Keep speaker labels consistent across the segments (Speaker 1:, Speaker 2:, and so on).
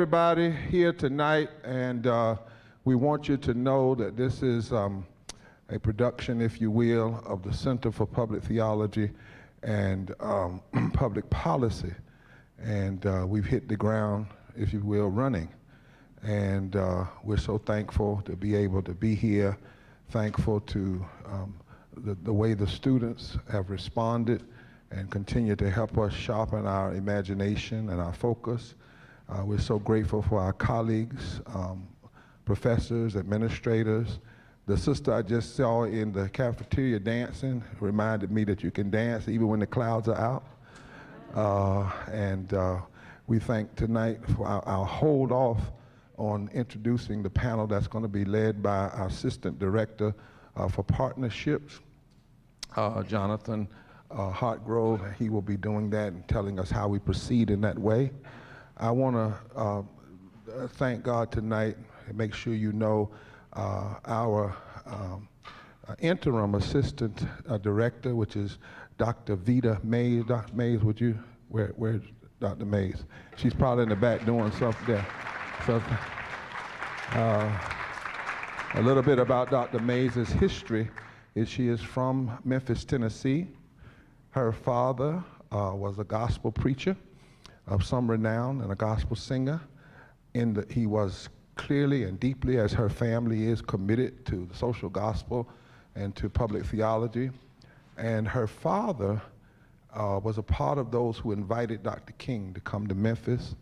Speaker 1: Everybody here tonight, and we want you to know that this is a production, if you will, of the Center for Public Theology and Public Policy. And we've hit the ground, if you will, running. And we're so thankful to be able to be here, thankful to the way the students have responded and continue to help us sharpen our imagination and our focus. We're so grateful for our colleagues, professors, administrators. The sister I just saw in the cafeteria dancing reminded me that you can dance even when the clouds are out. And we thank tonight for our hold off on introducing the panel that's going to be led by our Assistant Director for Partnerships, Jonathan Hartgrove. He will be doing that and telling us how we proceed in that way. I want to thank God tonight and make sure you know our interim assistant director, which is Dr. Vita Mays. Dr. Mays, would you, where's Dr. Mays? She's probably in the back doing something there. So, a little bit about Dr. Mays' history is she is from Memphis, Tennessee. Her father was a gospel preacher of some renown and a gospel singer. He was clearly and deeply, as her family is, committed to the social gospel and to public theology. And her father was a part of those who invited Dr. King to come to Memphis.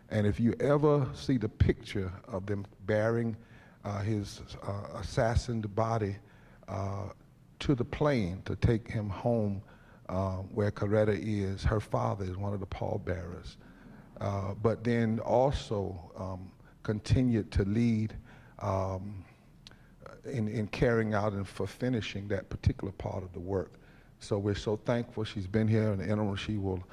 Speaker 1: And if you ever see the picture of them bearing his assassined body to the plane to take him home where Coretta is, her father is one of the pallbearers. But then also continued to lead in carrying out and for finishing that particular part of the work. So we're so thankful she's been here. In the interim, she will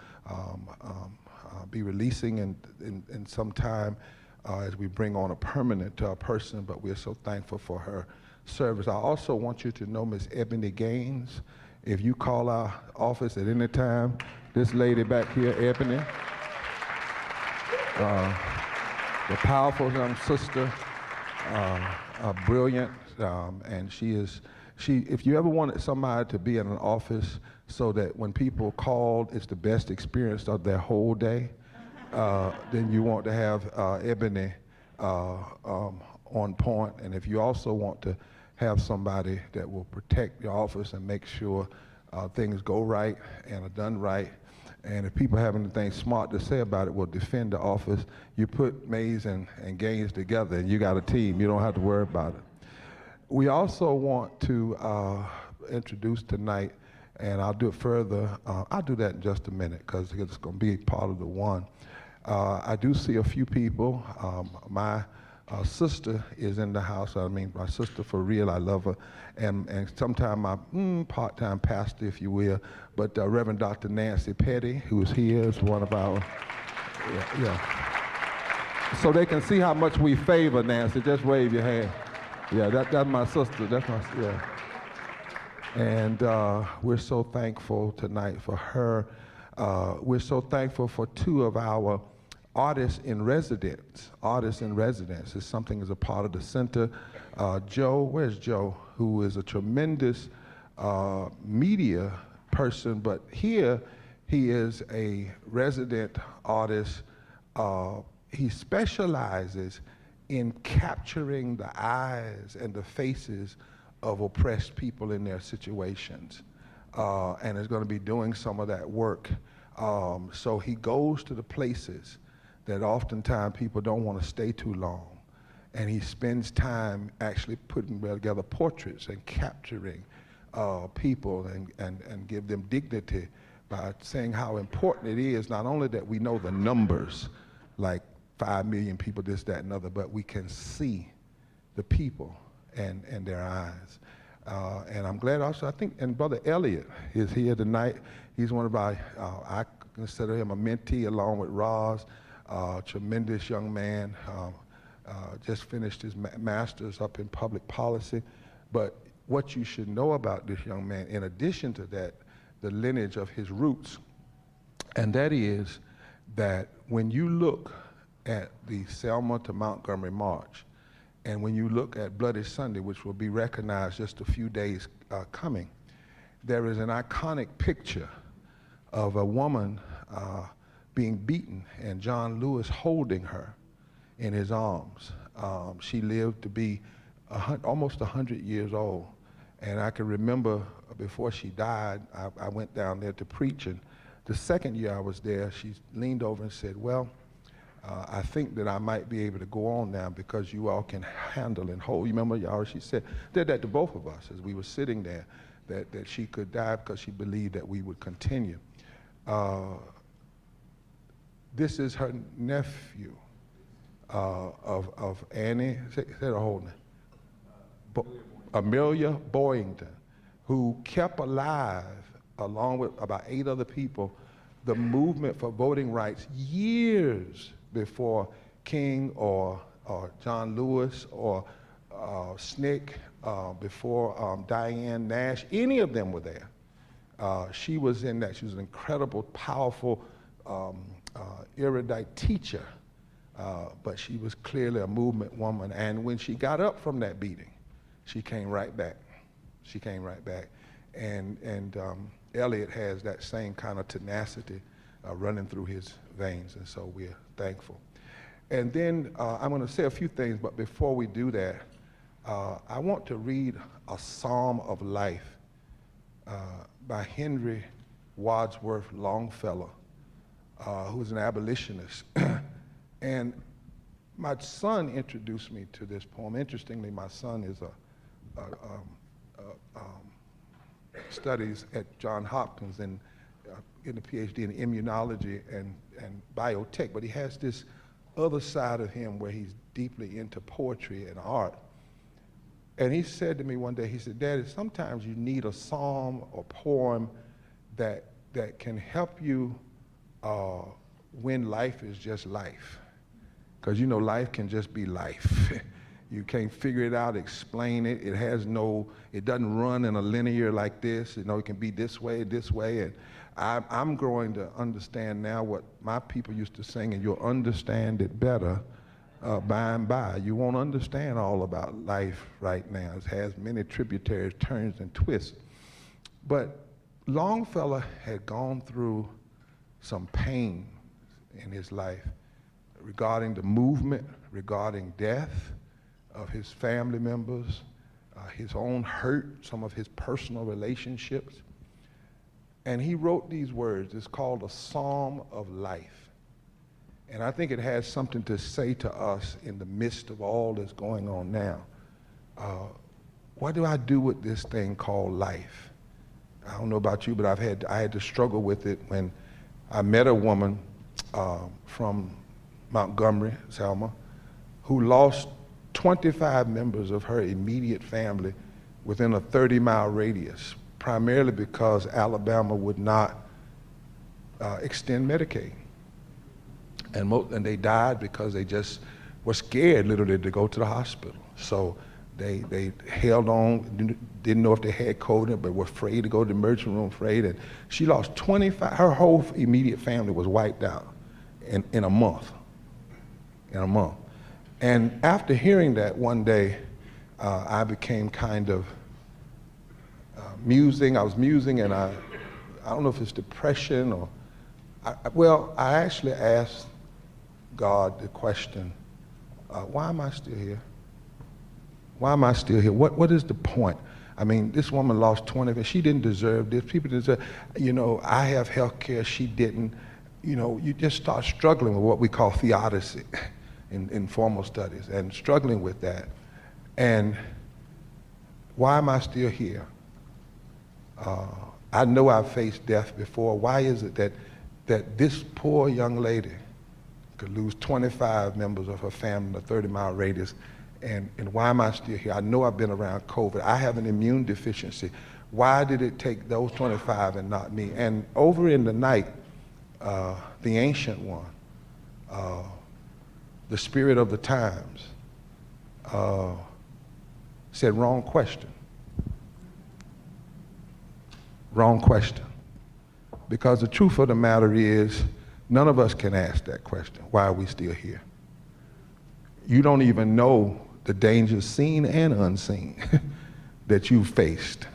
Speaker 1: be releasing in some time as we bring on a permanent person, but we're so thankful for her service. I also want you to know Miss Ebony Gaines. If you call our office at any time, this lady back here, Ebony, the powerful young sister, brilliant, and if you ever wanted somebody to be in an office so that when people called, it's the best experience of their whole day, then you want to have Ebony on point. And if you also want to have somebody that will protect your office and make sure things go right and are done right, and if people have anything smart to say about it, will defend the office, you put Mays and Gaines together and you got a team. You don't have to worry about it. We also want to introduce tonight, and I'll do it further. I'll do that in just a minute because it's going to be part of the one. I do see a few people. My sister is in the house. I mean, my sister for real. I love her. And sometime my part-time pastor, if you will, but Reverend Dr. Nancy Petty, who is here, is one of our, yeah. So they can see how much we favor Nancy. Just wave your hand. Yeah, that's my sister. That's my, yeah. And we're so thankful tonight for her. We're so thankful for two of our artists in residence. Artists in residence is something as a part of the center. Joe, where's Joe? Who is a tremendous media person, but here he is a resident artist. He specializes in capturing the eyes and the faces of oppressed people in their situations, and is going to be doing some of that work. So he goes to the places that oftentimes people don't want to stay too long, and he spends time actually putting together portraits and capturing people and give them dignity by saying how important it is not only that we know the numbers, like 5 million people, this, that, and other, but we can see the people and their eyes. And I'm glad also, I think, and Brother Elliott is here tonight. He's one of our, I consider him a mentee along with Roz, tremendous young man, just finished his master's up in public policy. But what you should know about this young man, in addition to that, the lineage of his roots, and that is that when you look at the Selma to Montgomery March. And when you look at Bloody Sunday, which will be recognized just a few days coming, there is an iconic picture of a woman being beaten and John Lewis holding her in his arms. She lived to be almost 100 years old. And I can remember before she died, I went down there to preach, and the second year I was there, she leaned over and said, well, I think that I might be able to go on now because you all can handle and hold. You remember, y'all, she said that to both of us as we were sitting there, that she could die because she believed that we would continue. This is her nephew of Annie, say her whole name, Amelia Boyington, who kept alive, along with about 8 other people, the movement for voting rights years before King or John Lewis or Snick, before Diane Nash, any of them were there. She was in that. She was an incredible, powerful, erudite teacher, but she was clearly a movement woman. And when she got up from that beating, she came right back. She came right back. And Elliot has that same kind of tenacity running through his veins, and so we're thankful. And then I'm going to say a few things, but before we do that, I want to read a Psalm of Life by Henry Wadsworth Longfellow, who's an abolitionist. And my son introduced me to this poem. Interestingly, my son is studies at Johns Hopkins and getting a PhD in immunology and biotech, but he has this other side of him where he's deeply into poetry and art. And he said to me one day, he said, Daddy, sometimes you need a psalm or poem that can help you when life is just life. Because you know life can just be life. You can't figure it out, explain it. It doesn't run in a linear like this. You know, it can be this way. And I'm growing to understand now what my people used to sing, and you'll understand it better by and by. You won't understand all about life right now. It has many tributaries, turns, and twists. But Longfellow had gone through some pain in his life regarding the movement, regarding death of his family members, his own hurt, some of his personal relationships. And he wrote these words. It's called a Psalm of Life. And I think it has something to say to us in the midst of all that's going on now. What do I do with this thing called life? I don't know about you, but I had to struggle with it when I met a woman from Montgomery, Selma, who lost 25 members of her immediate family within a 30-mile radius, primarily because Alabama would not extend Medicaid. And they died because they just were scared, literally, to go to the hospital. So they held on, didn't know if they had COVID, but were afraid to go to the emergency room, afraid. And she lost 25, her whole immediate family was wiped out in a month. And after hearing that one day, I became kind of musing. I was musing, and I don't know if it's depression or, I actually asked God the question, why am I still here? Why am I still here? What is the point? I mean, this woman lost 20, she didn't deserve this. People deserve, I have health care, she didn't. You just start struggling with what we call theodicy in formal studies, and struggling with that. And why am I still here? I know I've faced death before. Why is it that this poor young lady could lose 25 members of her family in a 30-mile radius? And why am I still here? I know I've been around COVID. I have an immune deficiency. Why did it take those 25 and not me? And over in the night, the ancient one, the spirit of the times, said, wrong question. Wrong question. Because the truth of the matter is, none of us can ask that question. Why are we still here? you don't even know the dangers seen and unseen that you faced.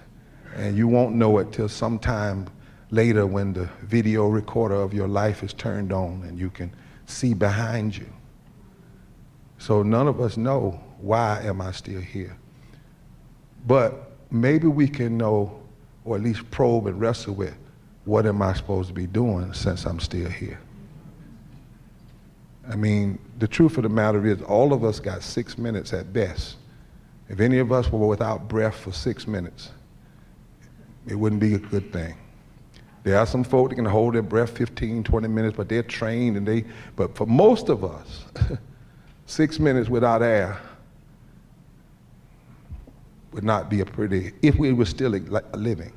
Speaker 1: And you won't know it till sometime later when the video recorder of your life is turned on and you can see behind you. So none of us know, why am I still here? But maybe we can know, or at least probe and wrestle with, what am I supposed to be doing since I'm still here? I mean, the truth of the matter is all of us got 6 minutes at best. If any of us were without breath for 6 minutes, it wouldn't be a good thing. There are some folk that can hold their breath 15, 20 minutes, but they're trained and but for most of us, 6 minutes without air would not be if we were still living.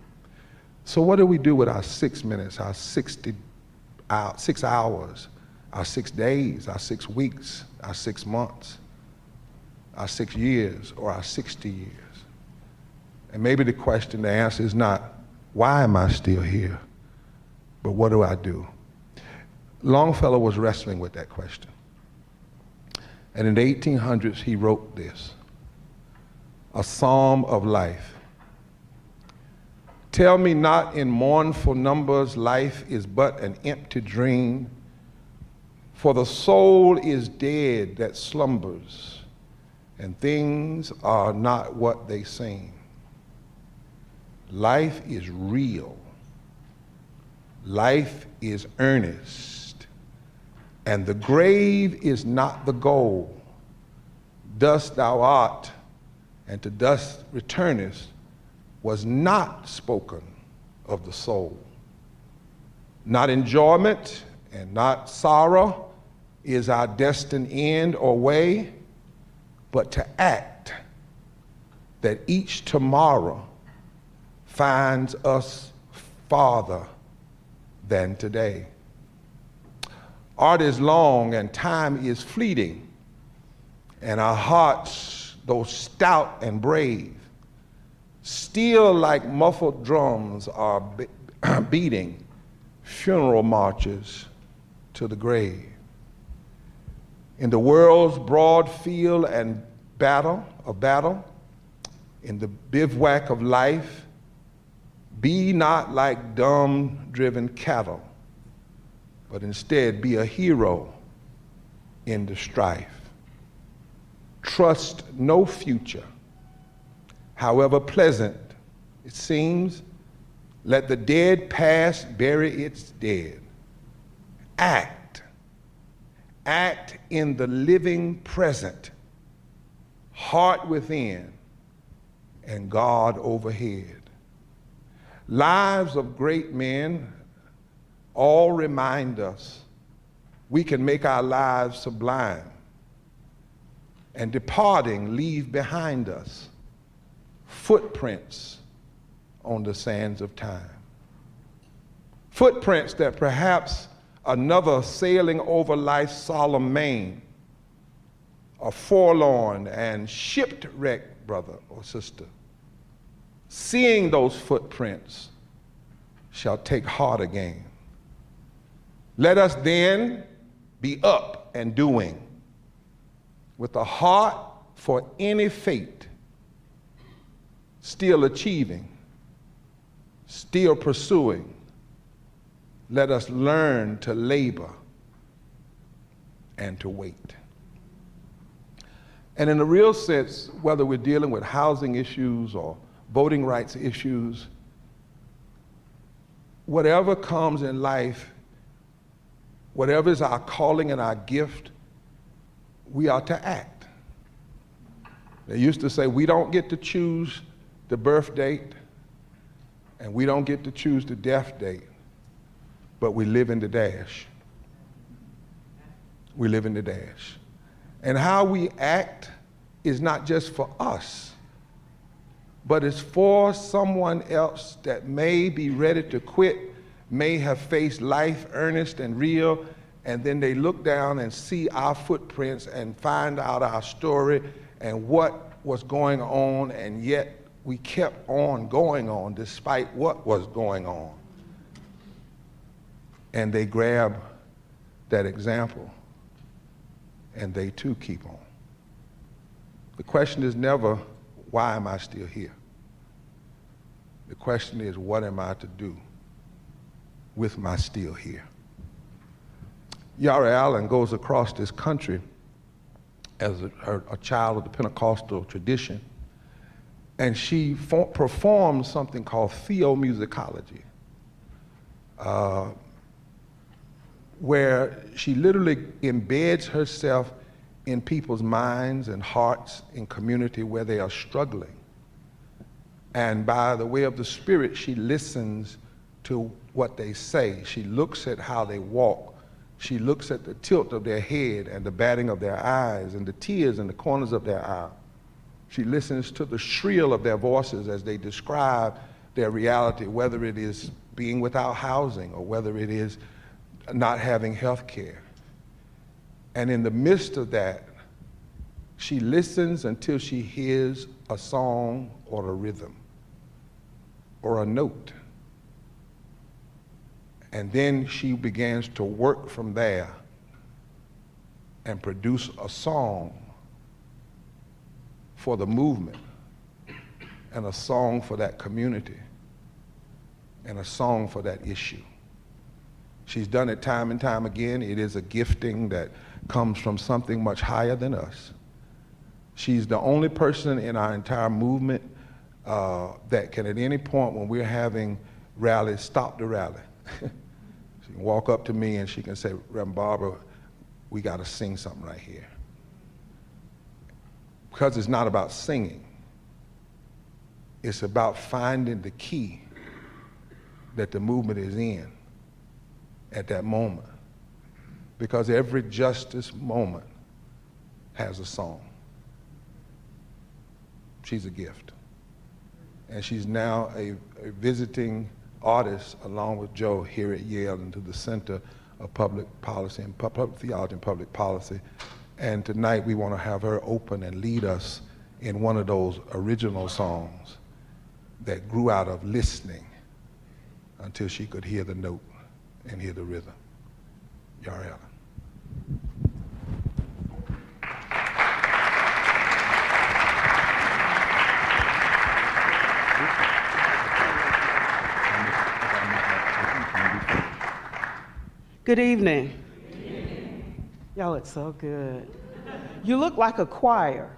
Speaker 1: So what do we do with our 6 minutes, our 6 hours, our 6 days, our 6 weeks, our 6 months, our 6 years, or our 60 years? And maybe the answer is not, why am I still here? But what do I do? Longfellow was wrestling with that question. And in the 1800s, he wrote this, a psalm of life. Tell me not in mournful numbers, life is but an empty dream, for the soul is dead that slumbers, and things are not what they seem. Life is real. Life is earnest. And the grave is not the goal. Dust thou art, and to dust returnest, was not spoken of the soul. Not enjoyment and not sorrow is our destined end or way, but to act that each tomorrow finds us farther than today. Art is long and time is fleeting, and our hearts, though stout and brave, still like muffled drums are beating funeral marches to the grave. In the world's broad field and battle, in the bivouac of life, be not like dumb-driven cattle, but instead be a hero in the strife. Trust no future, however pleasant it seems. Let the dead past bury its dead. Act in the living present, heart within and God overhead. Lives of great men all remind us we can make our lives sublime, and departing leave behind us footprints on the sands of time. Footprints that perhaps another sailing over life's solemn main, a forlorn and shipwrecked brother or sister, seeing those footprints shall take heart again. Let us then be up and doing, with a heart for any fate, still achieving, still pursuing. Let us learn to labor and to wait. And in a real sense, whether we're dealing with housing issues or voting rights issues, whatever comes in life, whatever is our calling and our gift, we are to act. They used to say we don't get to choose the birth date and we don't get to choose the death date, but we live in the dash. We live in the dash. And how we act is not just for us, but it's for someone else that may be ready to quit, may have faced life earnest and real, and then they look down and see our footprints and find out our story and what was going on, and yet we kept on going on despite what was going on. And they grab that example and they too keep on. The question is never, why am I still here? The question is, what am I to do with my still here? Yara Allen goes across this country as a child of the Pentecostal tradition, and she performs something called theomusicology, where she literally embeds herself in people's minds and hearts in community where they are struggling. And by the way of the Spirit, she listens to what they say. She looks at how they walk. She looks at the tilt of their head and the batting of their eyes and the tears in the corners of their eye. She listens to the shrill of their voices as they describe their reality, whether it is being without housing or whether it is not having health care. And in the midst of that, she listens until she hears a song or a rhythm or a note. And then she begins to work from there and produce a song for the movement and a song for that community and a song for that issue. She's done it time and time again. It is a gifting that comes from something much higher than us. She's the only person in our entire movement that can at any point when we're having rallies, stop the rally. She can walk up to me and she can say, Reverend Barber, we got to sing something right here. Because it's not about singing. It's about finding the key that the movement is in at that moment. Because every justice moment has a song. She's a gift. And she's now a visiting artist along with Joe here at Yale into the Center of Public Policy and Public Theology and Public Policy. And tonight we want to have her open and lead us in one of those original songs that grew out of listening until she could hear the note and hear the rhythm. Yara Allen.
Speaker 2: Good evening. Y'all look so good. You look like a choir.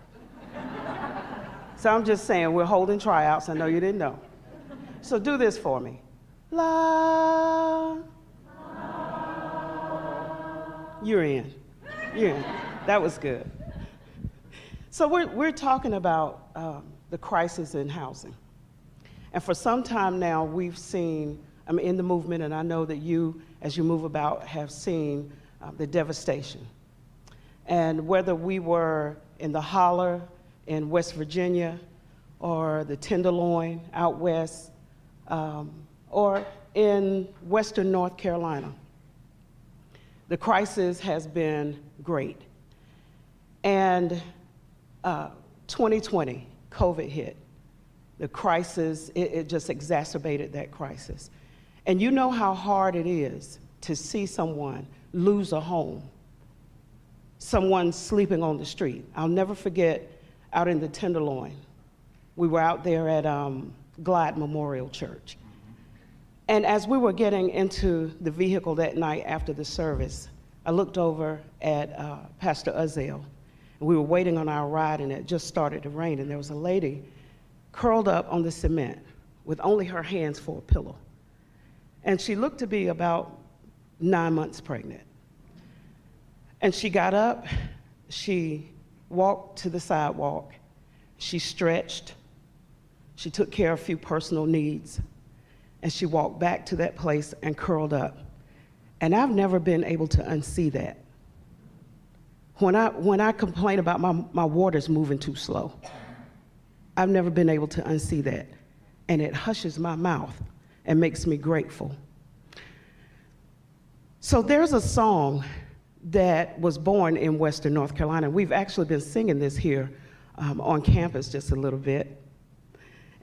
Speaker 2: So I'm just saying, we're holding tryouts. I know you didn't know. So do this for me. La. You're in. You're in. That was good. So we're talking about the crisis in housing. And for some time now, we've seen, I'm in the movement, and I know that you, as you move about, have seen the devastation. And whether we were in the holler in West Virginia or the Tenderloin out west or in Western North Carolina, the crisis has been great. And 2020, COVID hit. The crisis, it just exacerbated that crisis. And you know how hard it is to see someone lose a home, someone sleeping on the street. I'll never forget out in the Tenderloin. We were out there at Glide Memorial Church. And as we were getting into the vehicle that night after the service, I looked over at Pastor Uzziel. And we were waiting on our ride, and it just started to rain, and there was a lady curled up on the cement with only her hands for a pillow. And she looked to be about 9 months pregnant. And she got up, she walked to the sidewalk, she stretched, she took care of a few personal needs, and she walked back to that place and curled up. And I've never been able to unsee that. When I complain about my water's moving too slow, I've never been able to unsee that. And it hushes my mouth and makes me grateful. So there's a song that was born in Western North Carolina. We've actually been singing this here on campus just a little bit.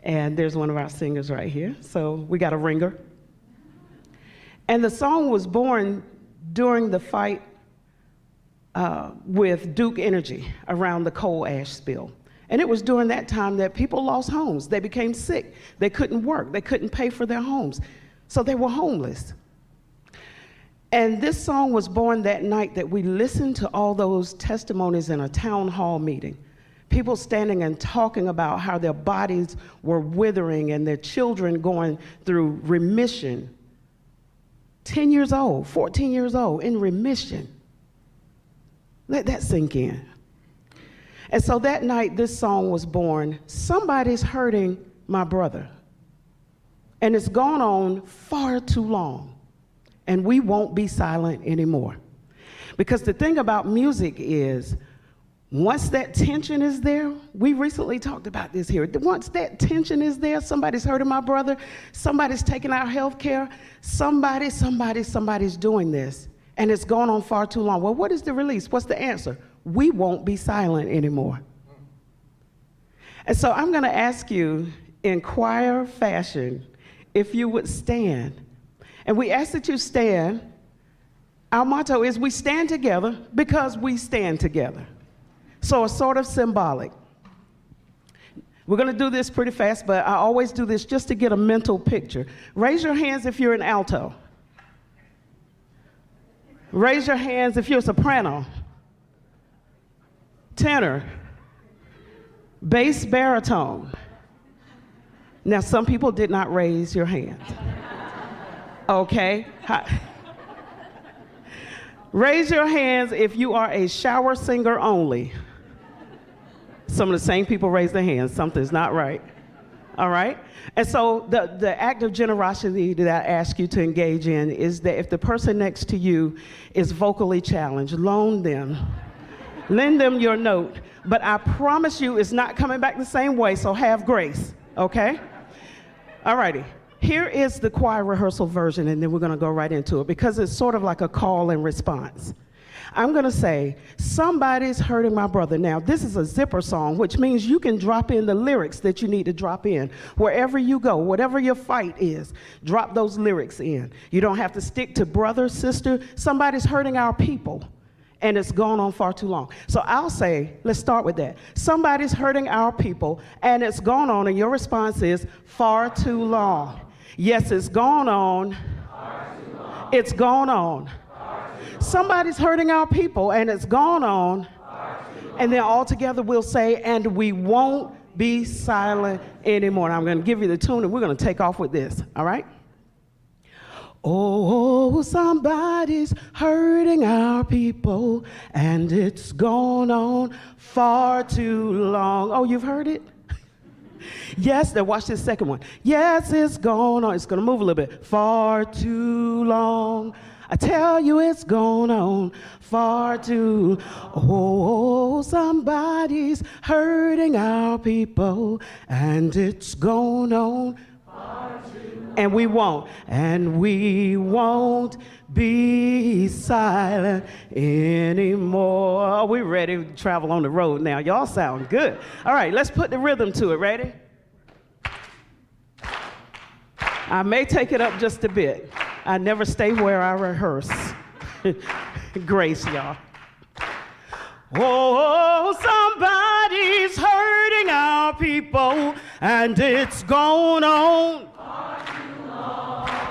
Speaker 2: And there's one of our singers right here. So we got a ringer. And the song was born during the fight with Duke Energy around the coal ash spill. And it was during that time that people lost homes. They became sick. They couldn't work. They couldn't pay for their homes. So they were homeless. And this song was born that night that we listened to all those testimonies in a town hall meeting. People standing and talking about how their bodies were withering and their children going through remission. 10 years old, 14 years old, in remission. Let that sink in. And so that night, this song was born. Somebody's hurting my brother. And it's gone on far too long. And we won't be silent anymore. Because the thing about music is, once that tension is there, we recently talked about this here. Once that tension is there, somebody's hurting my brother, somebody's taking our health care, somebody's doing this. And it's gone on far too long. Well, what is the release? What's the answer? We won't be silent anymore. And so I'm going to ask you in choir fashion if you would stand. And we ask that you stand. Our motto is we stand together because we stand together. So it's sort of symbolic. We're going to do this pretty fast, but I always do this just to get a mental picture. Raise your hands if you're an alto. Raise your hands if you're a soprano, tenor, bass, baritone. Now, some people did not raise your hands. Okay. Raise your hands if you are a shower singer only. Some of the same people raise their hands. Something's not right. All right? And so the act of generosity that I ask you to engage in is that if the person next to you is vocally challenged, lend them your note. But I promise you it's not coming back the same way, so have grace, okay? All righty. Here is the choir rehearsal version, and then we're going to go right into it because it's sort of like a call and response. I'm going to say, somebody's hurting my brother. Now, this is a zipper song, which means you can drop in the lyrics that you need to drop in. Wherever you go, whatever your fight is, drop those lyrics in. You don't have to stick to brother, sister. Somebody's hurting our people, and it's gone on far too long. So I'll say, let's start with that. Somebody's hurting our people, and it's gone on, and your response is far too long. Yes, it's gone on. Far too long. It's gone on. Somebody's hurting our people, and it's gone on. And then all together we'll say, and we won't be silent anymore. And I'm going to give you the tune, and we're going to take off with this, all right? Oh, somebody's hurting our people, and it's gone on far too long. Oh, you've heard it? Yes, now watch this second one. Yes, it's gone on. It's going to move a little bit. Far too long. I tell you it's gone on far too. Oh, somebody's hurting our people, and it's gone on far too. And we won't be silent anymore. Are we ready to travel on the road now? Y'all sound good. All right, let's put the rhythm to it. Ready? I may take it up just a bit. I never stay where I rehearse. Grace, y'all. Oh, somebody's hurting our people, and it's gone on.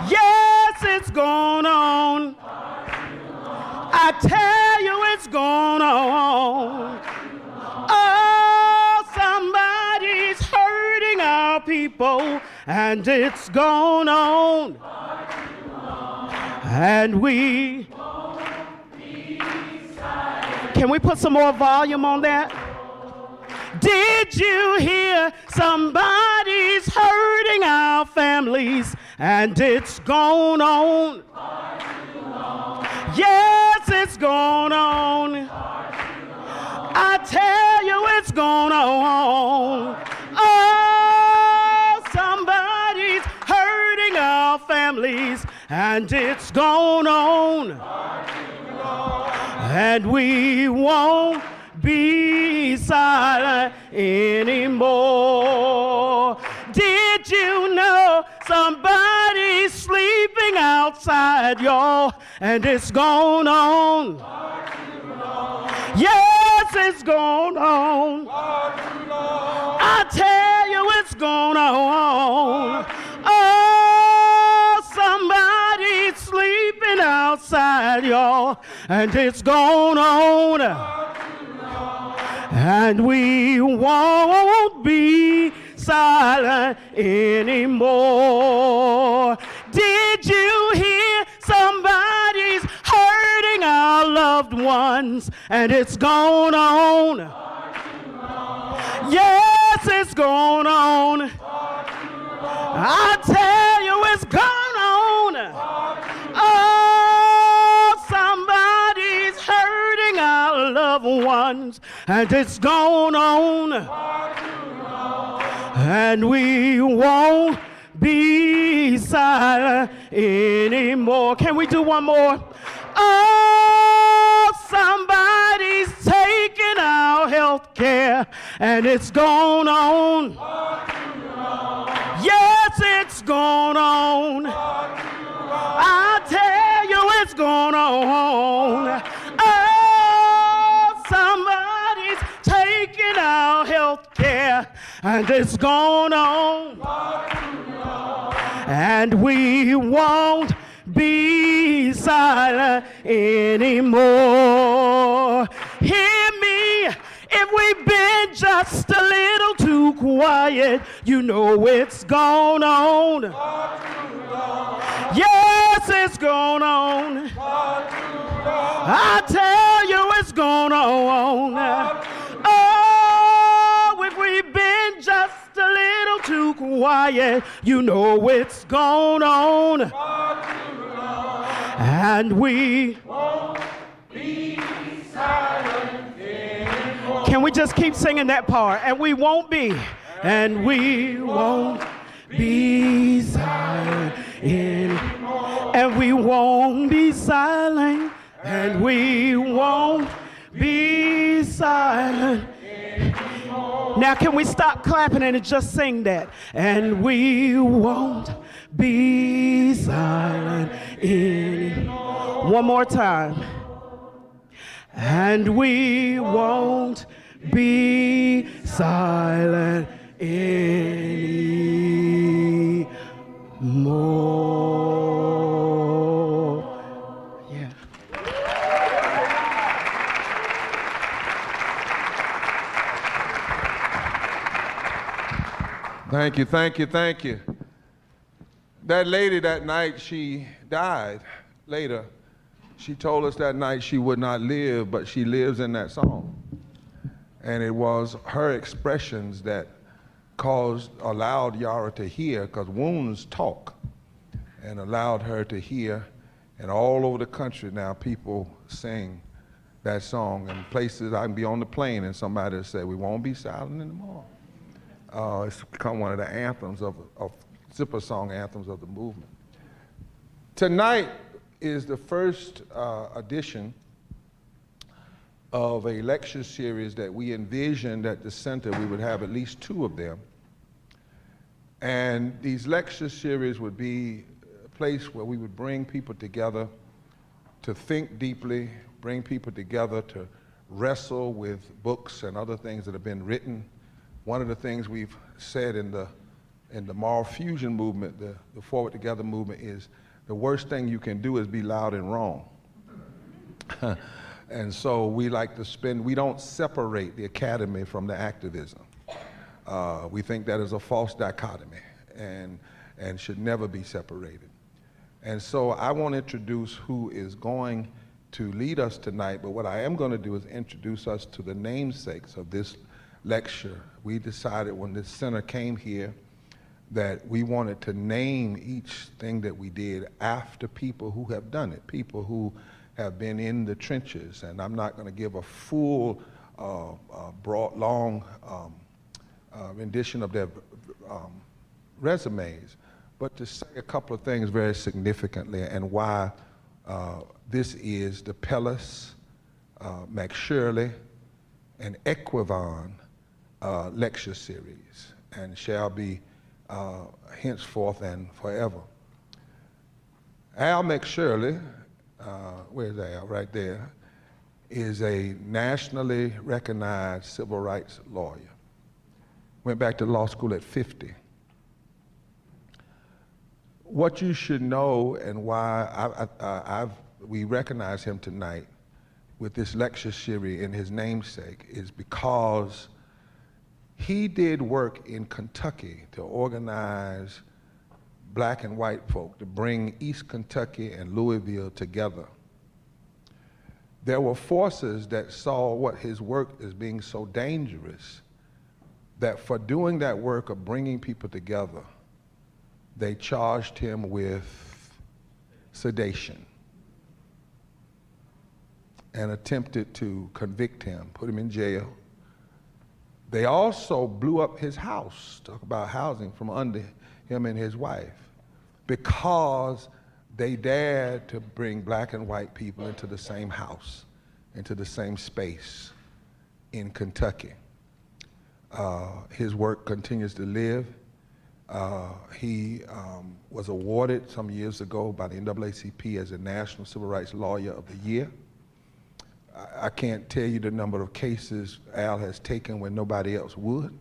Speaker 2: Yes, it's gone on. I tell you it's gone on. Oh, somebody's hurting our people, and it's gone on. And we won't be silent. Can we put some more volume on that? Did you hear? Somebody's hurting our families, and it's gone on. Yes, it's gone on. I tell you it's gone on. Oh, somebody's hurting our families, and it's gone on. And we won't be silent anymore. Did you know somebody's sleeping outside, y'all, and it's gone on? Yes, it's gone on. tell you it's going on. Oh, somebody's sleeping outside, y'all, and it's going on. And we won't be silent anymore. Did you hear? Somebody's hurting our loved ones, and it's going on. Yes, it's going on. I tell you, it's going on. Oh, somebody's hurting our loved ones, and it's going on. And we won't be silent anymore. Can we do one more? Oh, somebody's taking our health care, and it's going on. Yes, it's going on. I tell you, it's going on. Oh, somebody's taking our health care, and it's going on. And we won't be silent anymore. Hear me, if we've been just a little too quiet, you know it's going on. Yes, it's going on. I tell you, it's going on. Oh, if we've been just a little too quiet, you know it's going on. And we won't be silent anymore. Can we just keep singing that part? And we won't be. And we won't be silent anymore. And we won't be silent. And we won't be silent anymore. Now can we stop clapping and just sing that? And we won't be silent anymore. One more time. And we won't be silent anymore. Yeah.
Speaker 1: Thank you, thank you, thank you. That lady that night, she died later. She told us that night she would not live, but she lives in that song. And it was her expressions that allowed Yara to hear, because wounds talk, and allowed her to hear. And all over the country now, people sing that song. And places, I can be on the plane and somebody will say, we won't be silent anymore. It's become one of the anthems of zipper song anthems of the movement. Tonight is the first edition of a lecture series that we envisioned at the center. We would have at least 2 of them. And these lecture series would be a place where we would bring people together to think deeply, bring people together to wrestle with books and other things that have been written. One of the things we've said in the moral fusion movement, the Forward Together movement, is the worst thing you can do is be loud and wrong. And so we like to we don't separate the academy from the activism. We think that is a false dichotomy and should never be separated. And so I won't introduce who is going to lead us tonight, but what I am going to do is introduce us to the namesakes of this lecture. We decided when this center came here that we wanted to name each thing that we did after people who have done it, people who have been in the trenches. And I'm not going to give a full, broad, long rendition of their resumes, but to say a couple of things very significantly and why this is the Pellis, McShirley, and Equivon lecture series, and shall be henceforth and forever. Al McShirley, where's Al? Right there, is a nationally recognized civil rights lawyer. Went back to law school at 50. What you should know and why we recognize him tonight with this lecture series in his namesake is because he did work in Kentucky to organize black and white folk, to bring East Kentucky and Louisville together. There were forces that saw what his work as being so dangerous that for doing that work of bringing people together, they charged him with sedation and attempted to convict him, put him in jail. They also blew up his house, talk about housing, from under him and his wife, because they dared to bring black and white people into the same house, into the same space in Kentucky. His work continues to live. He was awarded some years ago by the NAACP as a National Civil Rights Lawyer of the Year. I can't tell you the number of cases Al has taken when nobody else would.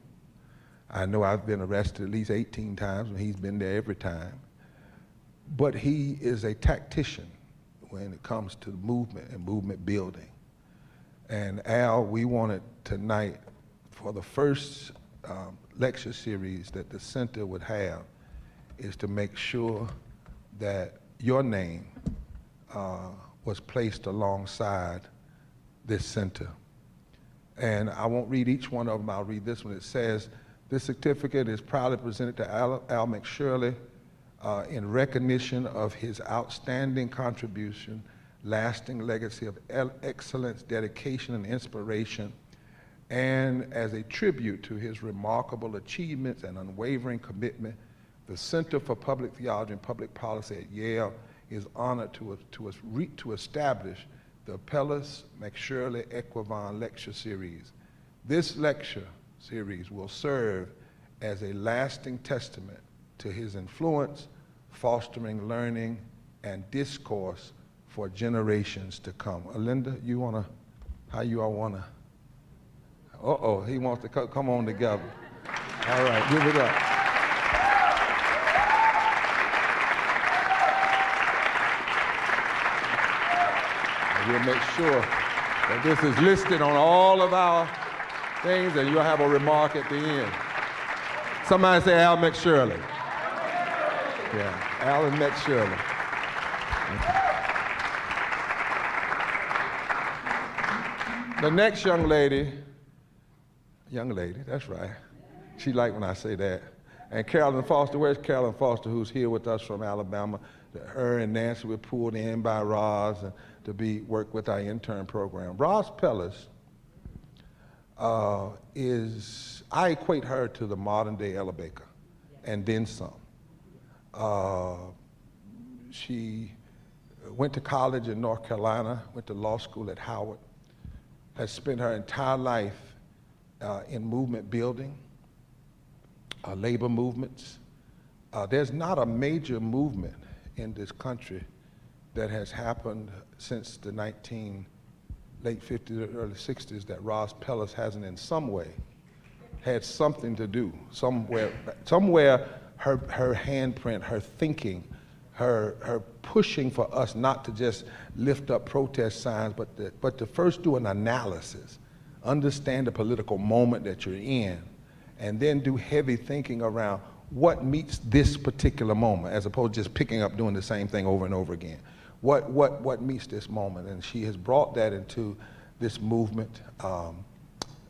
Speaker 1: I know I've been arrested at least 18 times, and he's been there every time. But he is a tactician when it comes to movement and movement building. And Al, we wanted tonight, for the first lecture series that the center would have, is to make sure that your name was placed alongside this center. And I won't read each one of them, I'll read this one. It says, this certificate is proudly presented to Al McShirley in recognition of his outstanding contribution, lasting legacy of excellence, dedication, and inspiration, and as a tribute to his remarkable achievements and unwavering commitment, the Center for Public Theology and Public Policy at Yale is honored to establish the Apelles McShirley Equivon Lecture Series. This lecture series will serve as a lasting testament to his influence, fostering learning and discourse for generations to come. Alinda, how you all wanna? Uh-oh, he wants to come on together. All right, give it up. And we'll make sure that this is listed on all of our things, and you'll have a remark at the end. Somebody say Al McShirley. Yeah, Al McShirley. The next young lady, that's right. She liked when I say that. And Carolyn Foster, where's Carolyn Foster, who's here with us from Alabama? Her and Nancy were pulled in by Roz to work with our intern program. Roz Pellis I equate her to the modern day Ella Baker, and then some. She went to college in North Carolina, went to law school at Howard, has spent her entire life in movement building, labor movements. There's not a major movement in this country that has happened since the late 50s, early 60s that Roz Pellis hasn't in some way had something to do. Somewhere her handprint, her thinking, her pushing for us not to just lift up protest signs, but to first do an analysis, understand the political moment that you're in, and then do heavy thinking around what meets this particular moment, as opposed to just picking up doing the same thing over and over again. What meets this moment? And she has brought that into this movement.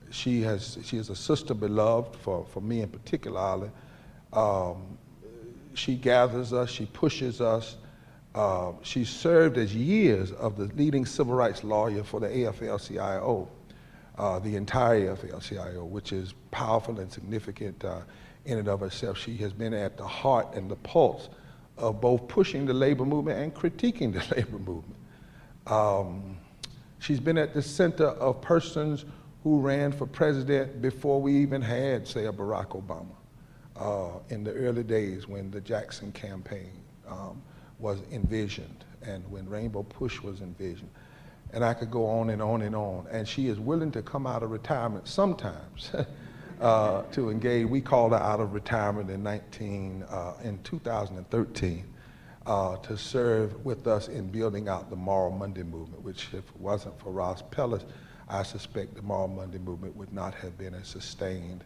Speaker 1: She is a sister beloved for me in particular. She gathers us, she pushes us. She served as years of the leading civil rights lawyer for the AFL-CIO, the entire AFL-CIO, which is powerful and significant in and of itself. She has been at the heart and the pulse of both pushing the labor movement and critiquing the labor movement. She's been at the center of persons who ran for president before we even had, say, a Barack Obama, in the early days when the Jackson campaign was envisioned and when Rainbow Push was envisioned. And I could go on and on and on. And she is willing to come out of retirement sometimes to engage. We called her out of retirement in 2013 to serve with us in building out the Moral Monday movement, which if it wasn't for Ross Pellis, I suspect the Moral Monday movement would not have been as sustained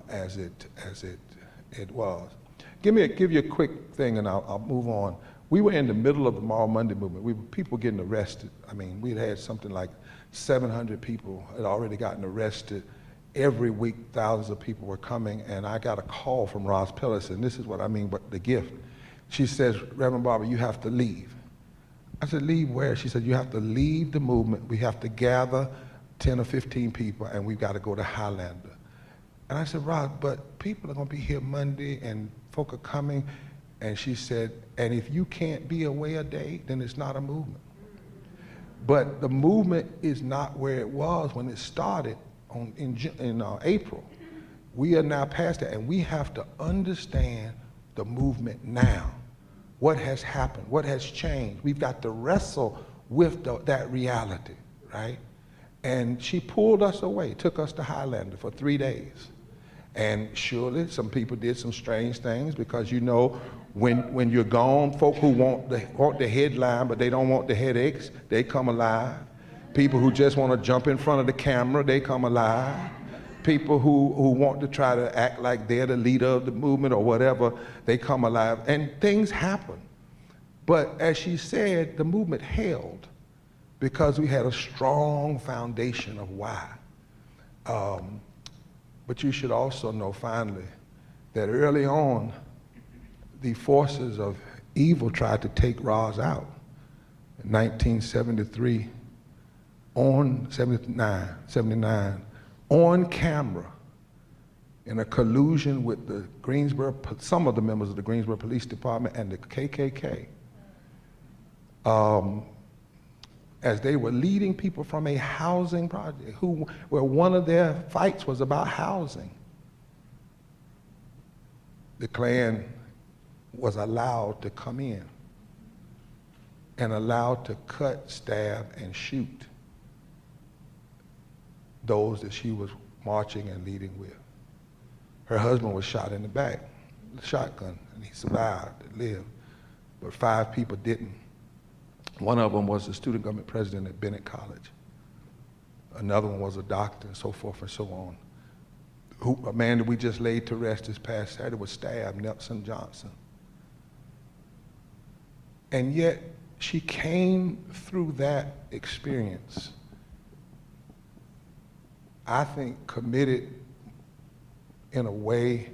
Speaker 1: as it was. Give you a quick thing and I'll move on. We were in the middle of the Moral Monday movement. People getting arrested. I mean, we'd had something like 700 people had already gotten arrested. Every week, thousands of people were coming, and I got a call from Ross Pellis, and this is what I mean, but the gift. She says, Reverend Barber, you have to leave. I said, leave where? She said, you have to leave the movement. We have to gather 10 or 15 people, and we've got to go to Highlander. And I said, Ross, but people are going to be here Monday, and folk are coming. And she said, and if you can't be away a day, then it's not a movement. But the movement is not where it was when it started in April. We are now past that, and we have to understand the movement now. What has happened? What has changed? We've got to wrestle with that reality, right? And she pulled us away, took us to Highlander for 3 days. And surely some people did some strange things, because you know when you're gone, folk who want the headline but they don't want the headaches, they come alive. People who just want to jump in front of the camera, they come alive. People who want to try to act like they're the leader of the movement or whatever, they come alive. And things happen. But as she said, the movement held because we had a strong foundation of why. But you should also know, finally, that early on, the forces of evil tried to take Roz out. In 1973, 79, on camera, in a collusion with the Greensboro, some of the members of the Greensboro Police Department and the KKK, as they were leading people from a housing project, where one of their fights was about housing. The Klan was allowed to come in and allowed to cut, stab, and shoot those that she was marching and leading with. Her husband was shot in the back with a shotgun, and he survived and lived, but 5 people didn't. One of them was the student government president at Bennett College. Another one was a doctor, and so forth and so on. A man that we just laid to rest this past Saturday was stabbed, Nelson Johnson. And yet, she came through that experience, I think, committed in a way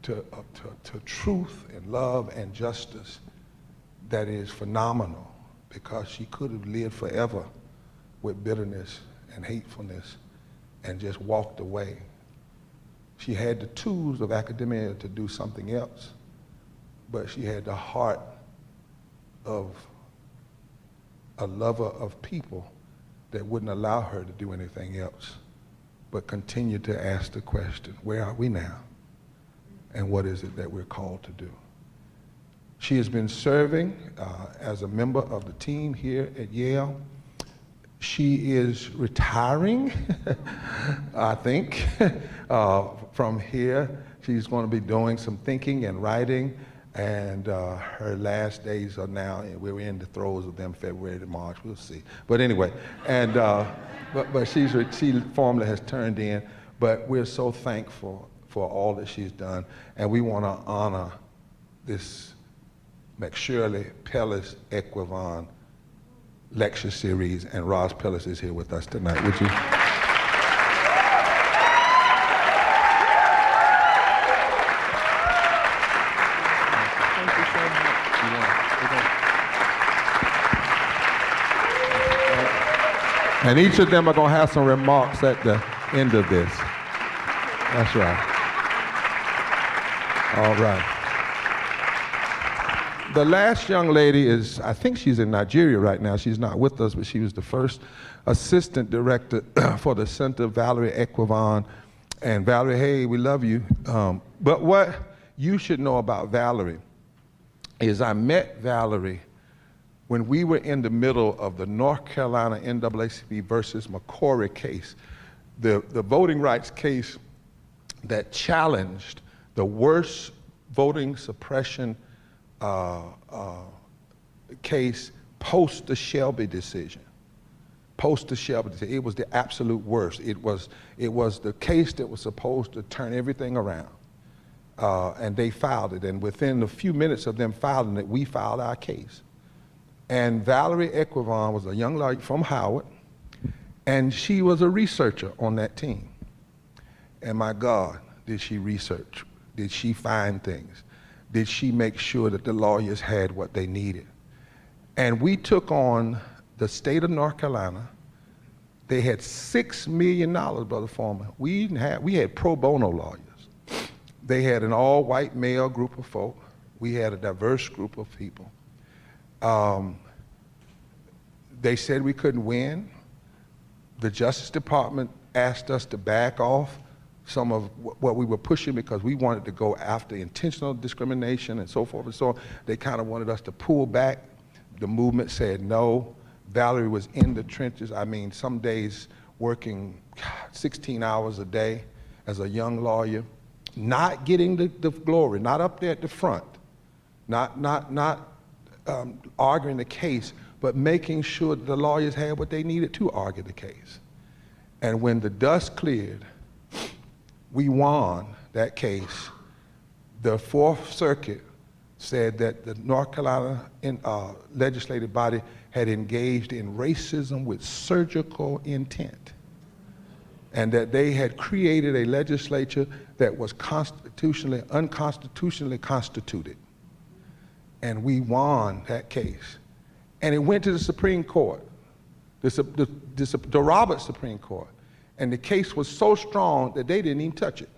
Speaker 1: to truth and love and justice that is phenomenal, because she could have lived forever with bitterness and hatefulness and just walked away. She had the tools of academia to do something else, but she had the heart of a lover of people that wouldn't allow her to do anything else, but continue to ask the question, where are we now? And what is it that we're called to do? She has been serving as a member of the team here at Yale. She is retiring, I think, from here. She's going to be doing some thinking and writing, and her last days are now, we're in the throes of them, February to March, we'll see. But anyway, and but she formally has turned in, but we're so thankful for all that she's done, and we want to honor this McShirley Pellis Equivon lecture series, and Roz Pellis is here with us tonight. Would you?
Speaker 2: Thank you so much.
Speaker 1: And each of them are going to have some remarks at the end of this. That's right. All right. The last young lady is, I think she's in Nigeria right now. She's not with us, but she was the first assistant director for the center, Valerie Equivon. And Valerie, hey, we love you. But what you should know about Valerie is I met Valerie when we were in the middle of the North Carolina NAACP versus McCory case. The voting rights case that challenged the worst voting suppression case post the Shelby decision. Post the Shelby decision, it was the absolute worst. It was the case that was supposed to turn everything around. And they filed it, and within a few minutes of them filing it, we filed our case. And Valerie Atuahene was a young lawyer from Howard, and she was a researcher on that team. And my God, did she research? Did she find things? Did she make sure that the lawyers had what they needed? And we took on the state of North Carolina. They had $6 million, Brother Forman. We had pro bono lawyers. They had an all-white male group of folk. We had a diverse group of people. They said we couldn't win. The Justice Department asked us to back off some of what we were pushing because we wanted to go after intentional discrimination and so forth and so on. They kind of wanted us to pull back. The movement said no. Valerie was in the trenches. I mean, some days working 16 hours a day as a young lawyer, not getting the glory, not up there at the front, not arguing the case, but making sure that the lawyers had what they needed to argue the case. And when the dust cleared, we won that case. The Fourth Circuit said that the North Carolina legislative body had engaged in racism with surgical intent, and that they had created a legislature that was unconstitutionally constituted. And we won that case. And it went to the Supreme Court, the Roberts Supreme Court. And the case was so strong that they didn't even touch it.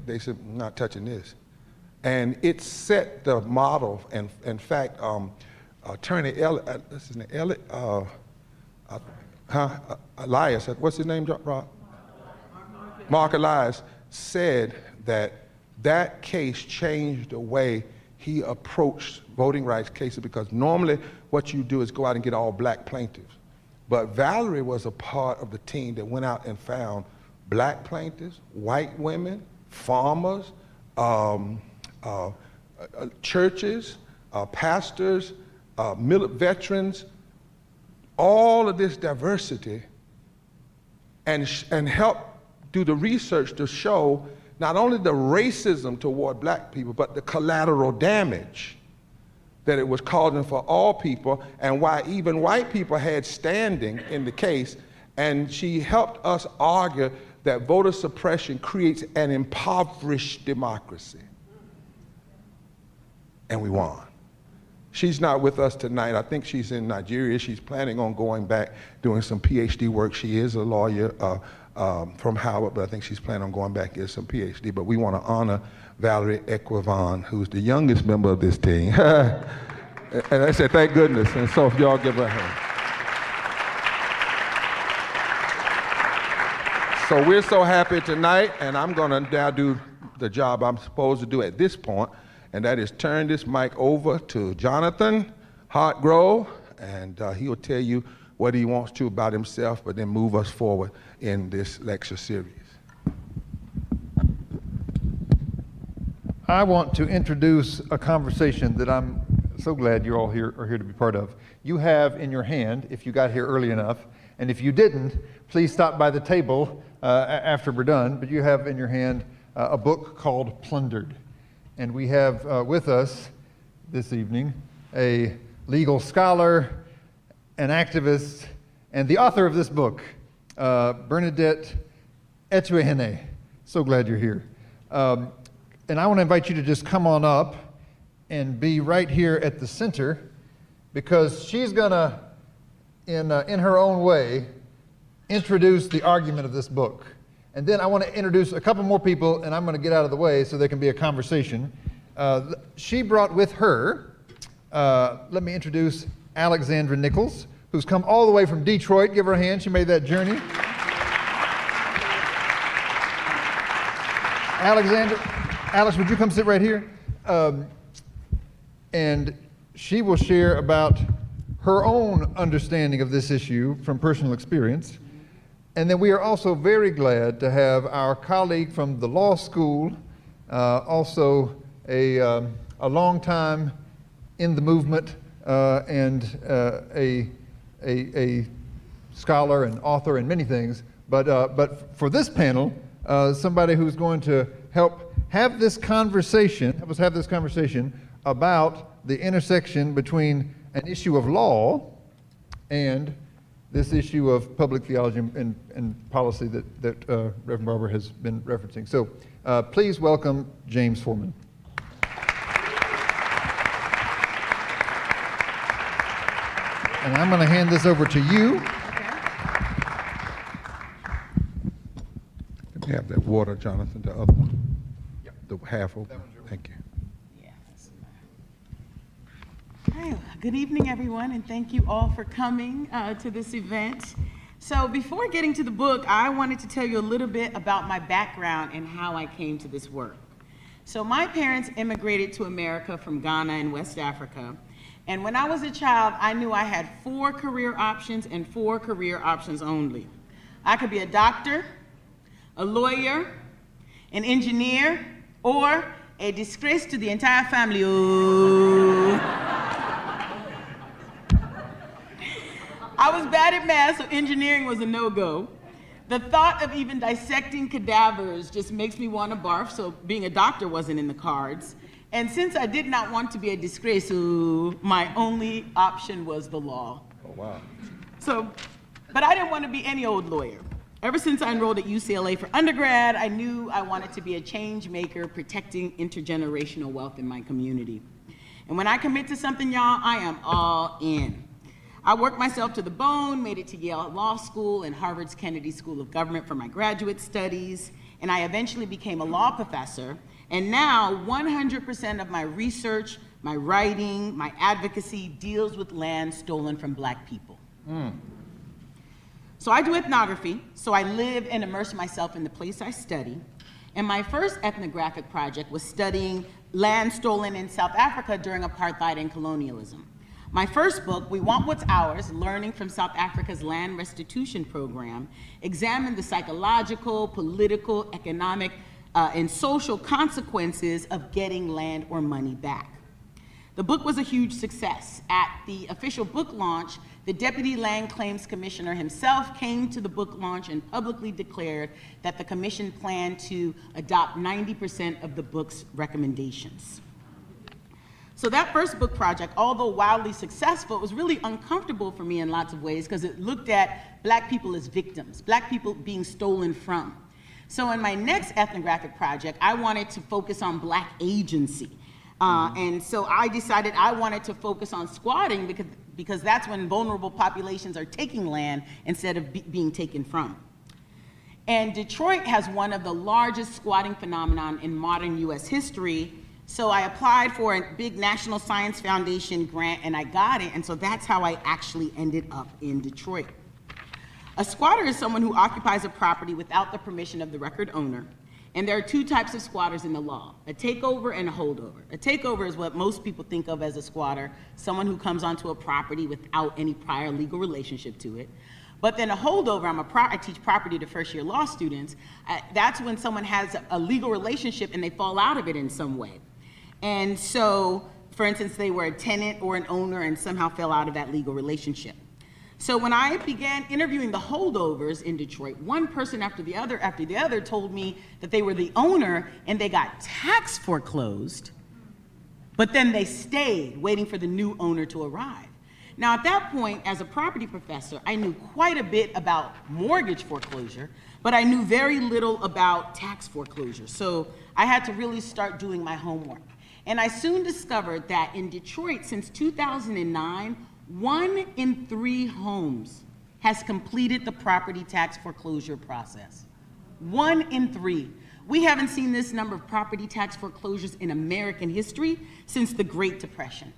Speaker 1: They said, "I'm not touching this." And it set the model. And in fact, Attorney Elias, what's his name, Rob? Mark Elias said that case changed the way he approached voting rights cases, because normally what you do is go out and get all black plaintiffs. But Valerie was a part of the team that went out and found black plaintiffs, white women, farmers, churches, pastors, veterans, all of this diversity, and help do the research to show not only the racism toward black people, but the collateral damage that it was causing for all people, and why even white people had standing in the case. And she helped us argue that voter suppression creates an impoverished democracy. And we won. She's not with us tonight. I think she's in Nigeria. She's planning on going back, doing some PhD work. She is a lawyer from Howard, but I think she's planning on going back and getting some PhD. But we want to honor Valerie Atuahene, who's the youngest member of this team. And I said, thank goodness. And so if y'all give her a hand. So we're so happy tonight, and I'm going to now do the job I'm supposed to do at this point, and that is turn this mic over to Jonathan Hartgrove, and he'll tell you what he wants to about himself, but then move us forward in this lecture series.
Speaker 3: I want to introduce a conversation that I'm so glad you all are here to be part of. You have in your hand, if you got here early enough, and if you didn't, please stop by the table after we're done, but you have in your hand a book called Plundered. And we have with us this evening a legal scholar, an activist, and the author of this book, Bernadette Atuahene. So glad you're here. And I want to invite you to just come on up and be right here at the center, because she's going to, in her own way, introduce the argument of this book. And then I want to introduce a couple more people, and I'm going to get out of the way so there can be a conversation. She brought with her, let me introduce Alexandra Nichols, who's come all the way from Detroit. Give her a hand. She made that journey. Alex, would you come sit right here? And she will share about her own understanding of this issue from personal experience. And then we are also very glad to have our colleague from the law school, also a long time in the movement and a scholar and author and many things, but for this panel, somebody who's going to help have this conversation, help us have this conversation about the intersection between an issue of law and this issue of public theology and policy that Reverend Barber has been referencing. So please welcome James Forman. And I'm going to hand this over to you.
Speaker 1: Let me have that water, Jonathan, the other one. Yep. The half open. Thank you.
Speaker 4: Hi, good evening, everyone, and thank you all for coming to this event. So before getting to the book, I wanted to tell you a little bit about my background and how I came to this work. So my parents immigrated to America from Ghana in West Africa. And when I was a child, I knew I had 4 career options and 4 career options only. I could be a doctor, a lawyer, an engineer, or a disgrace to the entire family. Ooh. I was bad at math, so engineering was a no-go. The thought of even dissecting cadavers just makes me want to barf, so being a doctor wasn't in the cards. And since I did not want to be a disgrace, my only option was the law.
Speaker 1: Oh, wow.
Speaker 4: But I didn't want to be any old lawyer. Ever since I enrolled at UCLA for undergrad, I knew I wanted to be a change maker protecting intergenerational wealth in my community. And when I commit to something, y'all, I am all in. I worked myself to the bone, made it to Yale Law School and Harvard's Kennedy School of Government for my graduate studies, and I eventually became a law professor. And now 100% of my research, my writing, my advocacy deals with land stolen from Black people. So I do ethnography, so I live and immerse myself in the place I study. And my first ethnographic project was studying land stolen in South Africa during apartheid and colonialism. My first book, We Want What's Ours, Learning from South Africa's Land Restitution Program, examined the psychological, political, economic, and social consequences of getting land or money back. The book was a huge success. At the official book launch, the Deputy Land Claims Commissioner himself came to the book launch and publicly declared that the commission planned to adopt 90% of the book's recommendations. So that first book project, although wildly successful, it was really uncomfortable for me in lots of ways because it looked at Black people as victims, Black people being stolen from. So in my next ethnographic project, I wanted to focus on Black agency. And so I decided I wanted to focus on squatting because that's when vulnerable populations are taking land instead of being taken from. And Detroit has one of the largest squatting phenomenon in modern US history. So I applied for a big National Science Foundation grant and I got it, and so that's how I actually ended up in Detroit. A squatter is someone who occupies a property without the permission of the record owner, and there are 2 types of squatters in the law, a takeover and a holdover. A takeover is what most people think of as a squatter, someone who comes onto a property without any prior legal relationship to it. But then a holdover, I teach property to first-year law students, that's when someone has a legal relationship and they fall out of it in some way. And so, for instance, they were a tenant or an owner and somehow fell out of that legal relationship. So when I began interviewing the holdovers in Detroit, one person after the other told me that they were the owner and they got tax foreclosed, but then they stayed waiting for the new owner to arrive. Now at that point, as a property professor, I knew quite a bit about mortgage foreclosure, but I knew very little about tax foreclosure. So I had to really start doing my homework. And I soon discovered that in Detroit, since 2009, 1 in 3 homes has completed the property tax foreclosure process. 1 in 3. We haven't seen this number of property tax foreclosures in American history since the Great Depression.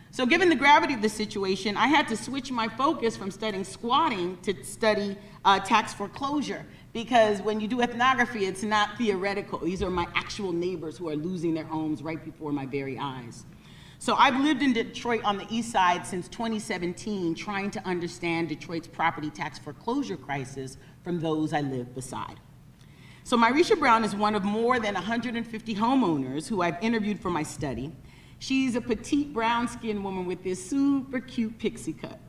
Speaker 4: So given the gravity of the situation, I had to switch my focus from studying squatting to study tax foreclosure, because when you do ethnography, it's not theoretical. These are my actual neighbors who are losing their homes right before my very eyes. So I've lived in Detroit on the east side since 2017, trying to understand Detroit's property tax foreclosure crisis from those I live beside. So Myrisha Brown is one of more than 150 homeowners who I've interviewed for my study. She's a petite brown-skinned woman with this super cute pixie cut.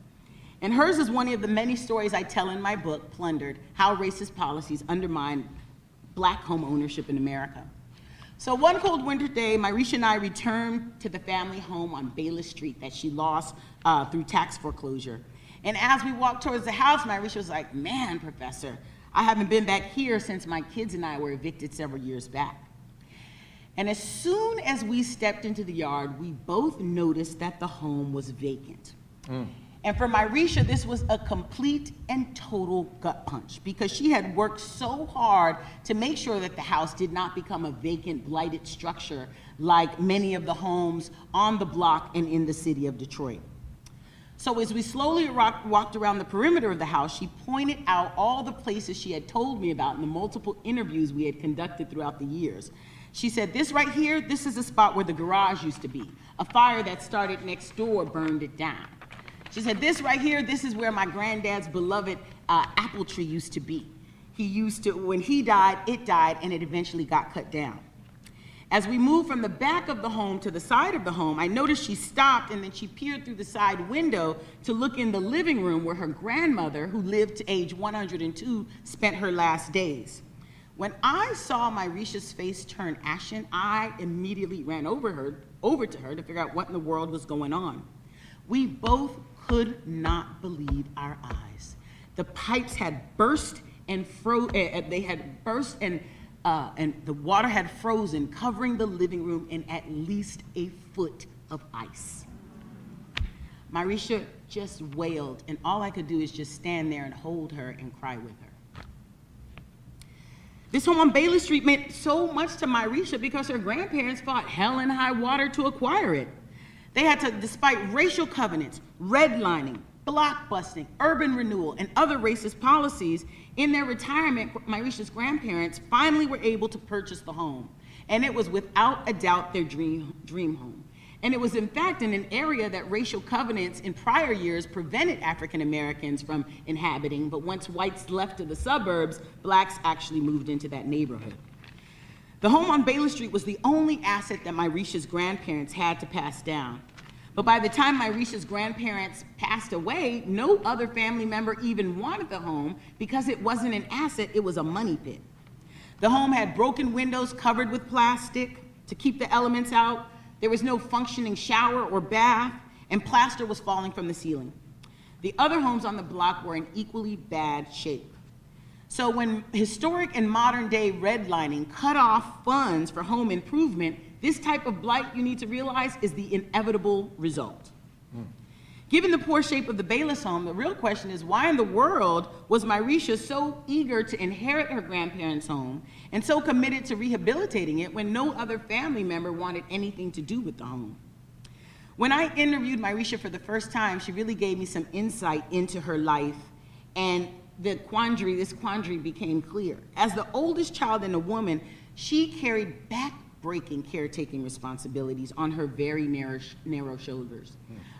Speaker 4: And hers is one of the many stories I tell in my book, Plundered, How Racist Policies Undermine Black Home Ownership in America. So one cold winter day, Myrisha and I returned to the family home on Bayless Street that she lost through tax foreclosure. And as we walked towards the house, Myrisha was like, man, Professor, I haven't been back here since my kids and I were evicted several years back. And as soon as we stepped into the yard, we both noticed that the home was vacant. And for Myrisha, this was a complete and total gut punch because she had worked so hard to make sure that the house did not become a vacant, blighted structure like many of the homes on the block and in the city of Detroit. So as we slowly walked around the perimeter of the house, she pointed out all the places she had told me about in the multiple interviews we had conducted throughout the years. She said, this right here, this is a spot where the garage used to be. A fire that started next door burned it down. She said, this right here, this is where my granddad's beloved apple tree used to be. He used to, when he died, and it eventually got cut down. As we moved from the back of the home to the side of the home, I noticed she stopped and then she peered through the side window to look in the living room where her grandmother, who lived to age 102, spent her last days. When I saw Myrisha's face turn ashen, I immediately ran over to her to figure out what in the world was going on. We both could not believe our eyes. The pipes had burst and the water had frozen, covering the living room in at least a foot of ice. Myrisha just wailed, and all I could do is just stand there and hold her and cry with her. This home on Bayless Street meant so much to Myrisha because her grandparents fought hell and high water to acquire it. They had to, despite racial covenants, redlining, blockbusting, urban renewal, and other racist policies, in their retirement, Myrisha's grandparents finally were able to purchase the home. And it was without a doubt their dream home. And it was in fact in an area that racial covenants in prior years prevented African Americans from inhabiting, but once whites left to the suburbs, blacks actually moved into that neighborhood. The home on Bayless Street was the only asset that Myrisha's grandparents had to pass down. But by the time Myrisha's grandparents passed away, no other family member even wanted the home because it wasn't an asset, it was a money pit. The home had broken windows covered with plastic to keep the elements out. There was no functioning shower or bath, and plaster was falling from the ceiling. The other homes on the block were in equally bad shape. So when historic and modern day redlining cut off funds for home improvement, this type of blight, you need to realize, is the inevitable result. Given the poor shape of the Bayless home, the real question is why in the world was Myrisha so eager to inherit her grandparents' home and so committed to rehabilitating it when no other family member wanted anything to do with the home? When I interviewed Myrisha for the first time, she really gave me some insight into her life, and this quandary became clear. As the oldest child and a woman, she carried back-breaking caretaking responsibilities on her very narrow shoulders.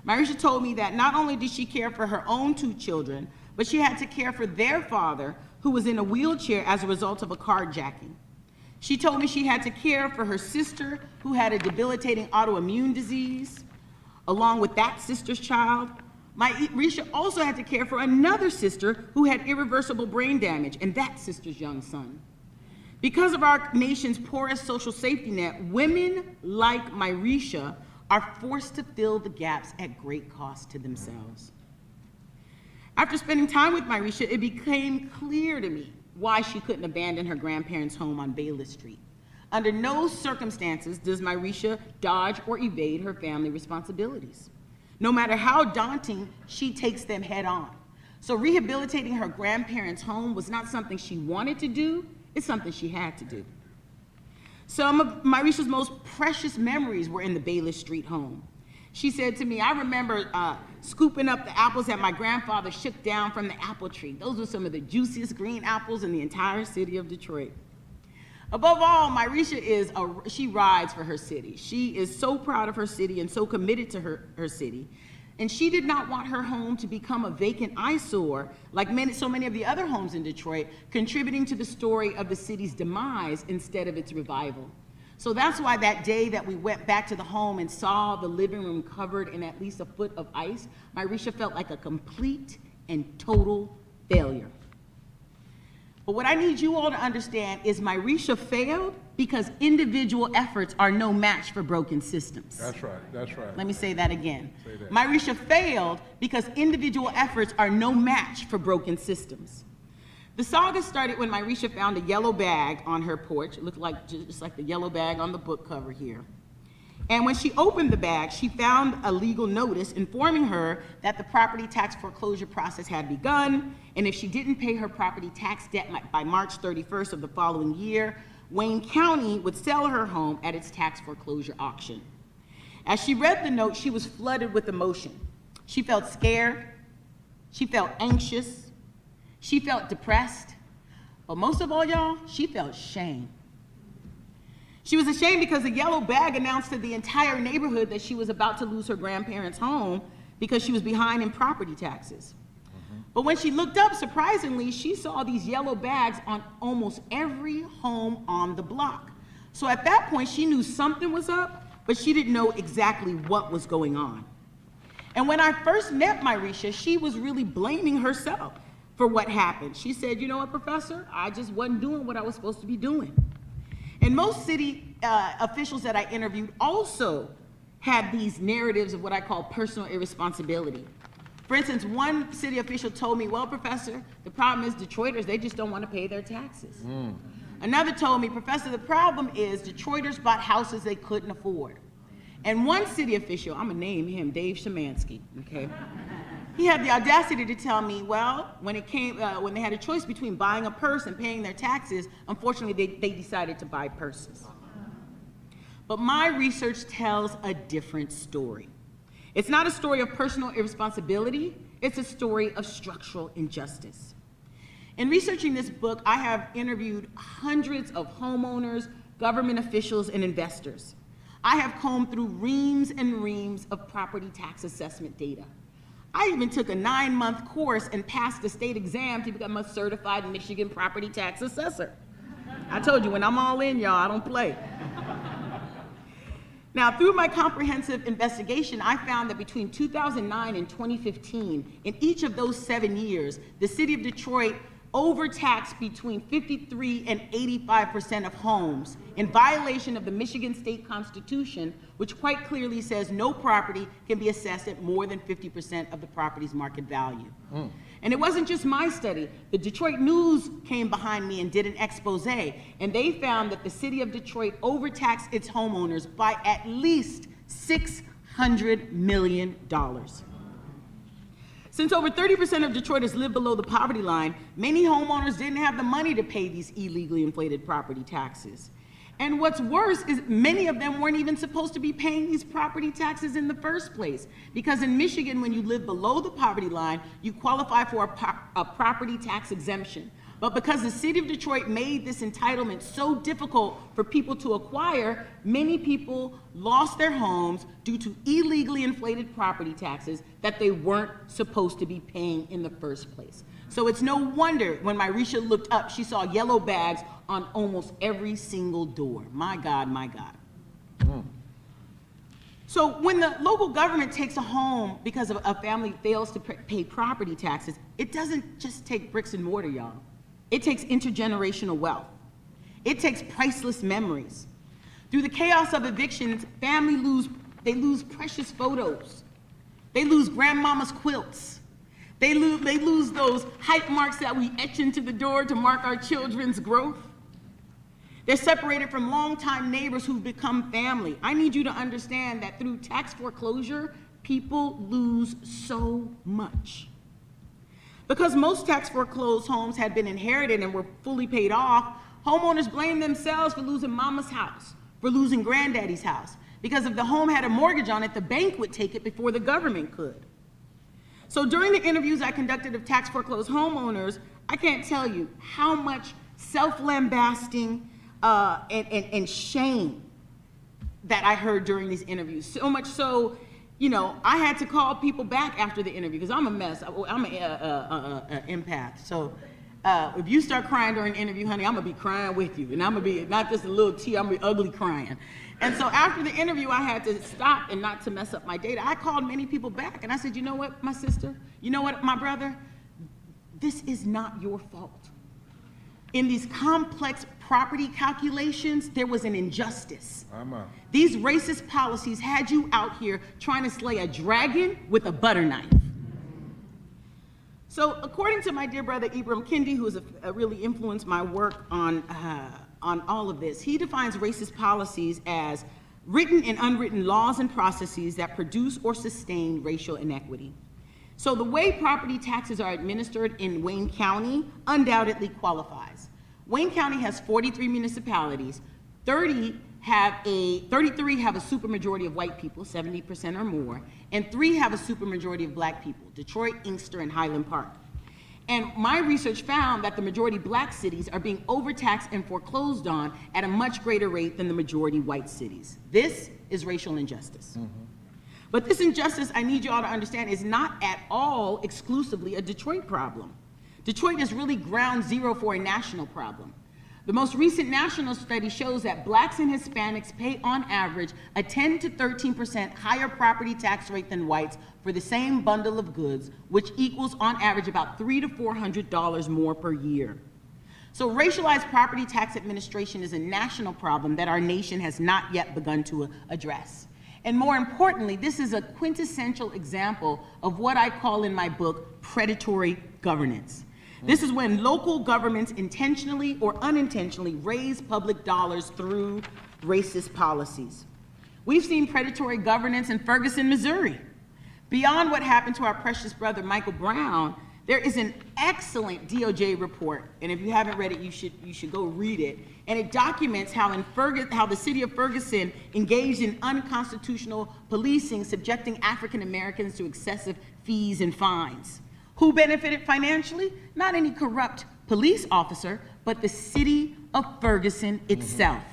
Speaker 4: Myrisha told me that not only did she care for her own 2 children, but she had to care for their father, who was in a wheelchair as a result of a carjacking. She told me she had to care for her sister, who had a debilitating autoimmune disease, along with that sister's child. Myrisha also had to care for another sister who had irreversible brain damage, and that sister's young son. Because of our nation's poorest social safety net, women like Myrisha are forced to fill the gaps at great cost to themselves. After spending time with Myrisha, it became clear to me why she couldn't abandon her grandparents' home on Bayless Street. Under no circumstances does Myrisha dodge or evade her family responsibilities. No matter how daunting, she takes them head on. So rehabilitating her grandparents' home was not something she wanted to do, it's something she had to do. Some of Myrisha's most precious memories were in the Bayless Street home. She said to me, I remember scooping up the apples that my grandfather shook down from the apple tree. Those were some of the juiciest green apples in the entire city of Detroit. Above all, Myrisha she rides for her city. She is so proud of her city and so committed to her city. And she did not want her home to become a vacant eyesore like so many of the other homes in Detroit, contributing to the story of the city's demise instead of its revival. So that's why that day that we went back to the home and saw the living room covered in at least a foot of ice, Myrisha felt like a complete and total failure. But what I need you all to understand is Myrisha failed because individual efforts are no match for broken systems.
Speaker 1: That's right, that's right.
Speaker 4: Let me say that again.
Speaker 1: Say that.
Speaker 4: Myrisha failed because individual efforts are no match for broken systems. The saga started when Myrisha found a yellow bag on her porch. It looked like just like the yellow bag on the book cover here. And when she opened the bag, she found a legal notice informing her that the property tax foreclosure process had begun, and if she didn't pay her property tax debt by March 31st of the following year, Wayne County would sell her home at its tax foreclosure auction. As she read the note, she was flooded with emotion. She felt scared, she felt anxious, she felt depressed, but most of all, y'all, she felt shame. She was ashamed because the yellow bag announced to the entire neighborhood that she was about to lose her grandparents' home because she was behind in property taxes. But when she looked up, surprisingly, she saw these yellow bags on almost every home on the block. So at that point, she knew something was up, but she didn't know exactly what was going on. And when I first met Myrisha, she was really blaming herself for what happened. She said, "You know what, Professor? I just wasn't doing what I was supposed to be doing." And most city officials that I interviewed also had these narratives of what I call personal irresponsibility. For instance, one city official told me, "Well, Professor, the problem is Detroiters, they just don't want to pay their taxes." Another told me, "Professor, the problem is Detroiters bought houses they couldn't afford." And one city official, I'm gonna name him, Dave Szymanski, okay? He had the audacity to tell me, well, when they had a choice between buying a purse and paying their taxes, unfortunately, they decided to buy purses. But my research tells a different story. It's not a story of personal irresponsibility, it's a story of structural injustice. In researching this book, I have interviewed hundreds of homeowners, government officials, and investors. I have combed through reams and reams of property tax assessment data. I even took a 9-month course and passed the state exam to become a certified Michigan property tax assessor. I told you, when I'm all in, y'all, I don't play. Now, through my comprehensive investigation, I found that between 2009 and 2015, in each of those 7 years, the city of Detroit overtaxed between 53% and 85% of homes in violation of the Michigan State Constitution, which quite clearly says no property can be assessed at more than 50% of the property's market value. And it wasn't just my study. The Detroit News came behind me and did an expose, and they found that the city of Detroit overtaxed its homeowners by at least $600 million. Since over 30% of Detroiters live below the poverty line, many homeowners didn't have the money to pay these illegally inflated property taxes. And what's worse is many of them weren't even supposed to be paying these property taxes in the first place. Because in Michigan, when you live below the poverty line, you qualify for a property tax exemption. But because the city of Detroit made this entitlement so difficult for people to acquire, many people lost their homes due to illegally inflated property taxes that they weren't supposed to be paying in the first place. So it's no wonder when Myrisha looked up, she saw yellow bags on almost every single door. My God, my God. So when the local government takes a home because a family fails to pay property taxes, it doesn't just take bricks and mortar, y'all. It takes intergenerational wealth. It takes priceless memories. Through the chaos of evictions, families lose precious photos. They lose grandmama's quilts. They lose those hype marks that we etch into the door to mark our children's growth. They're separated from longtime neighbors who've become family. I need you to understand that through tax foreclosure, people lose so much. Because most tax foreclosed homes had been inherited and were fully paid off, homeowners blamed themselves for losing mama's house, for losing granddaddy's house. Because if the home had a mortgage on it, the bank would take it before the government could. So during the interviews I conducted of tax foreclosed homeowners, I can't tell you how much self-lambasting, and shame that I heard during these interviews. So much so, you know, I had to call people back after the interview because I'm a mess. I'm an empath. So if you start crying during an interview, honey, I'm gonna be crying with you. And I'm gonna be not just a little tear, I'm gonna be ugly crying. And so after the interview, I had to stop and not to mess up my data. I called many people back and I said, you know what, my sister? You know what, my brother? This is not your fault. In these complex property calculations, there was an injustice. These racist policies had you out here trying to slay a dragon with a butter knife. So according to my dear brother Ibram Kendi, who has really influenced my work on all of this, he defines racist policies as written and unwritten laws and processes that produce or sustain racial inequity. So the way property taxes are administered in Wayne County undoubtedly qualifies. Wayne County has 43 municipalities. 33 have a supermajority of white people, 70% or more, and 3 have a supermajority of black people, Detroit, Inkster, and Highland Park. And my research found that the majority black cities are being overtaxed and foreclosed on at a much greater rate than the majority white cities. This is racial injustice. But this injustice, I need you all to understand, is not at all exclusively a Detroit problem. Detroit is really ground zero for a national problem. The most recent national study shows that blacks and Hispanics pay on average a 10 to 13% higher property tax rate than whites for the same bundle of goods, which equals on average about $300 to $400 more per year. So racialized property tax administration is a national problem that our nation has not yet begun to address. And more importantly, this is a quintessential example of what I call in my book predatory governance. This is when local governments intentionally or unintentionally raise public dollars through racist policies. We've seen predatory governance in Ferguson, Missouri. Beyond what happened to our precious brother, Michael Brown, there is an excellent DOJ report, and if you haven't read it, you should go read it. And it documents how the city of Ferguson engaged in unconstitutional policing, subjecting African Americans to excessive fees and fines. Who benefited financially? Not any corrupt police officer, but the city of Ferguson itself.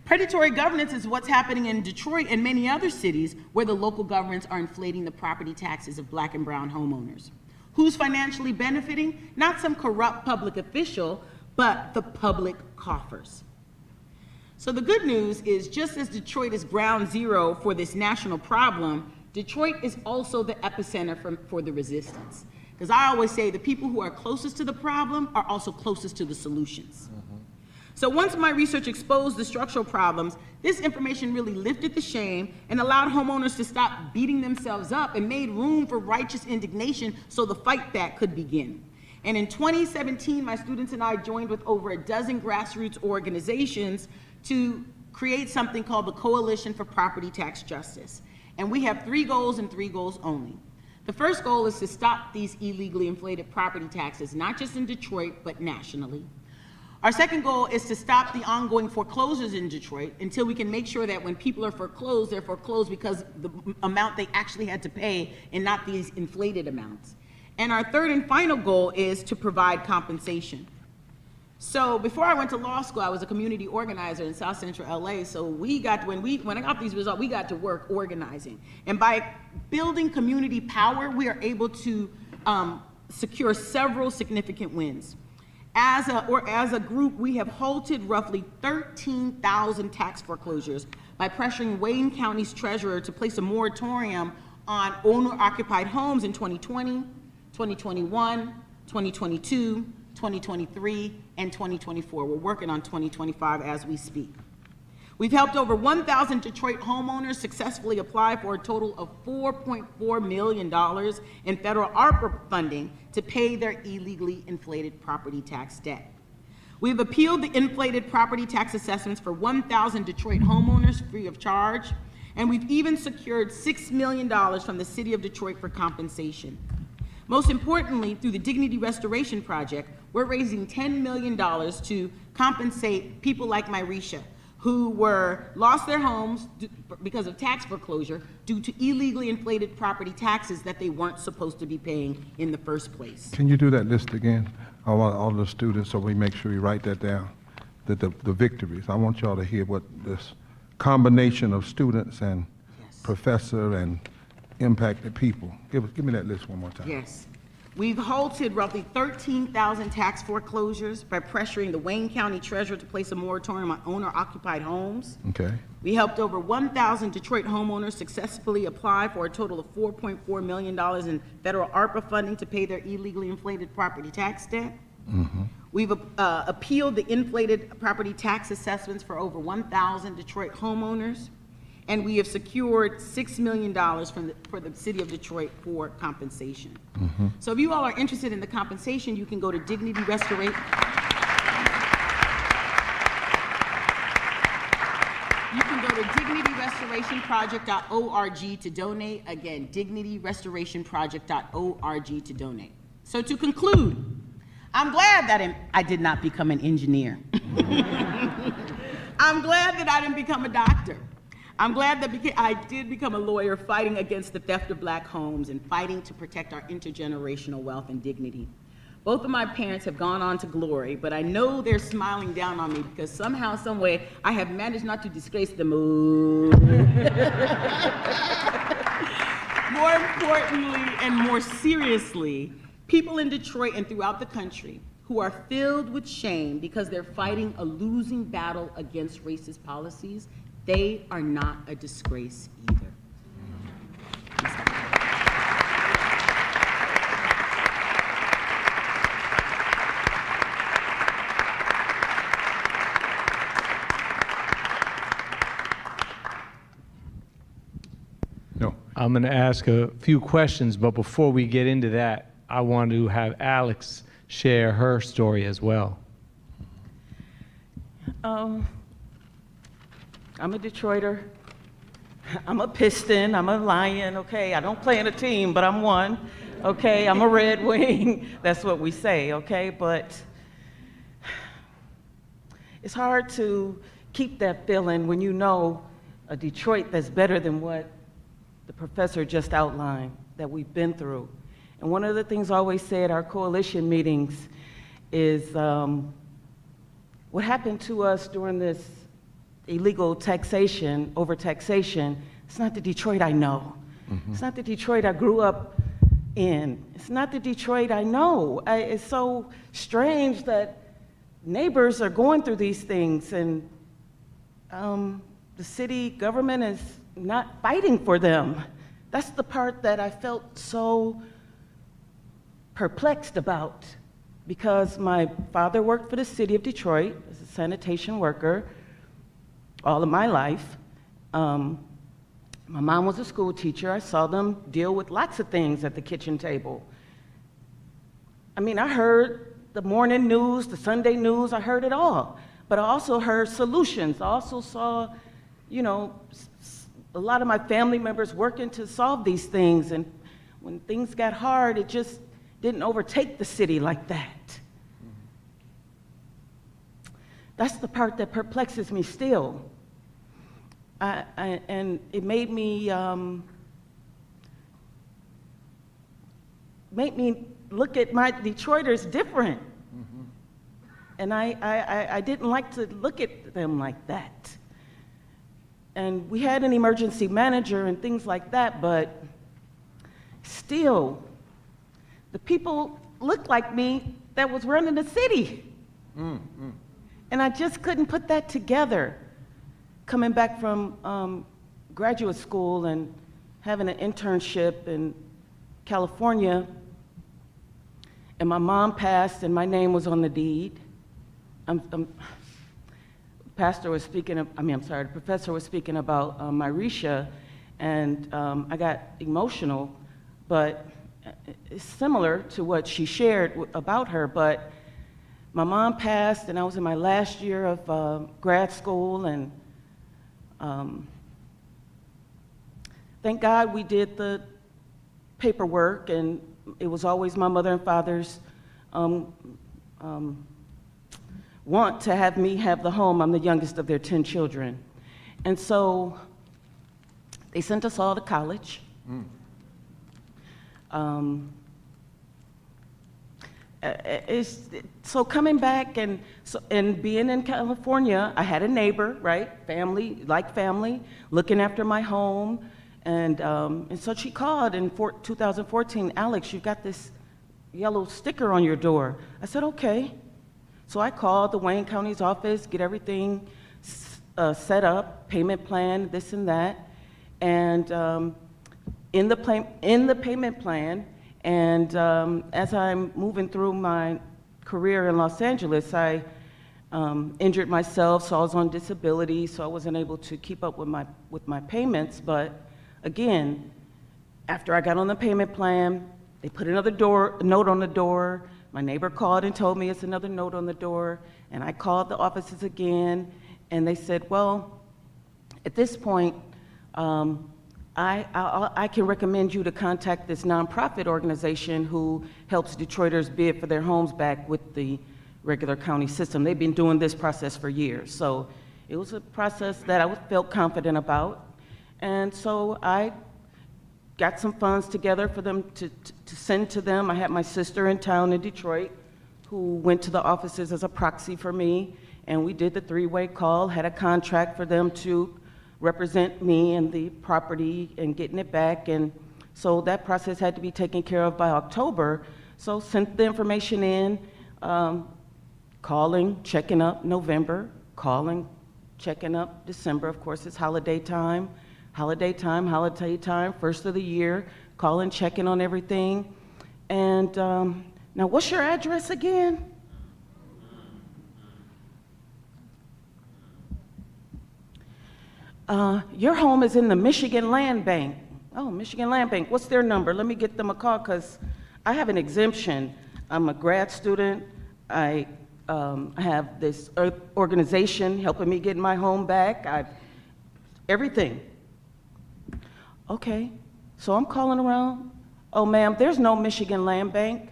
Speaker 4: Predatory governance is what's happening in Detroit and many other cities where the local governments are inflating the property taxes of black and brown homeowners. Who's financially benefiting? Not some corrupt public official, but the public coffers. So the good news is, just as Detroit is ground zero for this national problem, Detroit is also the epicenter for the resistance. Because I always say the people who are closest to the problem are also closest to the solutions. So once my research exposed the structural problems, this information really lifted the shame and allowed homeowners to stop beating themselves up and made room for righteous indignation so the fight back could begin. And in 2017, my students and I joined with over a dozen grassroots organizations to create something called the Coalition for Property Tax Justice. And we have 3 goals and 3 goals only. The first goal is to stop these illegally inflated property taxes, not just in Detroit, but nationally. Our second goal is to stop the ongoing foreclosures in Detroit until we can make sure that when people are foreclosed, they're foreclosed because the amount they actually had to pay and not these inflated amounts. And our third and final goal is to provide compensation. So before I went to law school, I was a community organizer in South Central LA. So when I got these results, we got to work organizing. And by building community power, we are able to secure several significant wins. As a group, we have halted roughly 13,000 tax foreclosures by pressuring Wayne County's treasurer to place a moratorium on owner-occupied homes in 2020, 2021, 2022, 2023, and 2024. We're working on 2025 as we speak. We've helped over 1,000 Detroit homeowners successfully apply for a total of $4.4 million in federal ARPA funding to pay their illegally inflated property tax debt. We've appealed the inflated property tax assessments for 1,000 Detroit homeowners free of charge, and we've even secured $6 million from the city of Detroit for compensation. Most importantly, through the Dignity Restoration Project, we're raising $10 million to compensate people like Myrisha, who lost their homes because of tax foreclosure due to illegally inflated property taxes that they weren't supposed to be paying in the first place.
Speaker 1: Can you do that list again? I want all the students, so we make sure we write that down. the victories. I want y'all to hear what this combination of students and professor and impacted people. Give me that list one more time.
Speaker 4: Yes. We've halted roughly 13,000 tax foreclosures by pressuring the Wayne County Treasurer to place a moratorium on owner-occupied homes.
Speaker 1: Okay.
Speaker 4: We helped over 1,000 Detroit homeowners successfully apply for a total of $4.4 million in federal ARPA funding to pay their illegally inflated property tax debt. We've appealed the inflated property tax assessments for over 1,000 Detroit homeowners. And we have secured $6 million for the city of Detroit for compensation. So if you all are interested in the compensation, you can go to Dignity Restoration. You can go to dignityrestorationproject.org to donate. Again, dignityrestorationproject.org to donate. So to conclude, I'm glad that I did not become an engineer. I'm glad that I didn't become a doctor. I'm glad that I did become a lawyer fighting against the theft of black homes and fighting to protect our intergenerational wealth and dignity. Both of my parents have gone on to glory, but I know they're smiling down on me because somehow, some way, I have managed not to disgrace them. More importantly and more seriously, people in Detroit and throughout the country who are filled with shame because they're fighting a losing battle against racist policies, they are not a disgrace either.
Speaker 1: No.
Speaker 5: I'm going to ask a few questions, but before we get into that, I want to have Alex share her story as well.
Speaker 2: I'm a Detroiter. I'm a Piston. I'm a Lion. Okay, I don't play in a team, but I'm one. Okay, I'm a Red Wing. That's what we say. Okay, but it's hard to keep that feeling when you know a Detroit that's better than what the professor just outlined that we've been through. And one of the things I always say at our coalition meetings is what happened to us during this illegal taxation, overtaxation, it's not the Detroit I know. It's not the Detroit I grew up in. It's not the Detroit I know. It's so strange that neighbors are going through these things and the city government is not fighting for them. That's the part that I felt so perplexed about because my father worked for the city of Detroit as a sanitation worker all of my life. My mom was a school teacher. I saw them deal with lots of things at the kitchen table. I mean, I heard the morning news, the Sunday news, I heard it all. But I also heard solutions. I also saw, you know, a lot of my family members working to solve these things. And when things got hard, it just didn't overtake the city like that. That's the part that perplexes me still. And it made me look at my Detroiters different. And I didn't like to look at them like that. And we had an emergency manager and things like that, but still, the people looked like me that was running the city. And I just couldn't put that together. Coming back from graduate school and having an internship in California, and my mom passed and my name was on the deed. The professor was speaking about Myrisha, and I got emotional, but it's similar to what she shared about her, but my mom passed and I was in my last year of grad school, and thank God we did the paperwork, and it was always my mother and father's want to have me have the home. I'm the youngest of their 10 children. And so they sent us all to college. So coming back and being in California, I had a neighbor, right? Family, looking after my home. And so she called in 2014, Alex, you've got this yellow sticker on your door. I said, okay. So I called the Wayne County's office, get everything set up, payment plan, this and that. And in the payment plan, and as I'm moving through my career in Los Angeles, I injured myself, so I was on disability, so I wasn't able to keep up with my payments. But again, after I got on the payment plan, they put another note on the door. My neighbor called and told me it's another note on the door, and I called the offices again, and they said, well, at this point, I can recommend you to contact this nonprofit organization who helps Detroiters bid for their homes back with the regular county system. They've been doing this process for years. So it was a process that I felt confident about. And so I got some funds together for them to send to them. I had my sister in town in Detroit who went to the offices as a proxy for me. And we did the three-way call, had a contract for them to represent me and the property and getting it back. And so that process had to be taken care of by October. So sent the information in, calling, checking up November, calling, checking up December. Of course, it's holiday time, first of the year, calling, checking on everything. And now what's your address again? Your home is in the Michigan Land Bank. Oh, Michigan Land Bank. What's their number? Let me get them a call because I have an exemption. I'm a grad student. I have this organization helping me get my home back. Everything. Okay, so I'm calling around. Oh, ma'am, there's no Michigan Land Bank.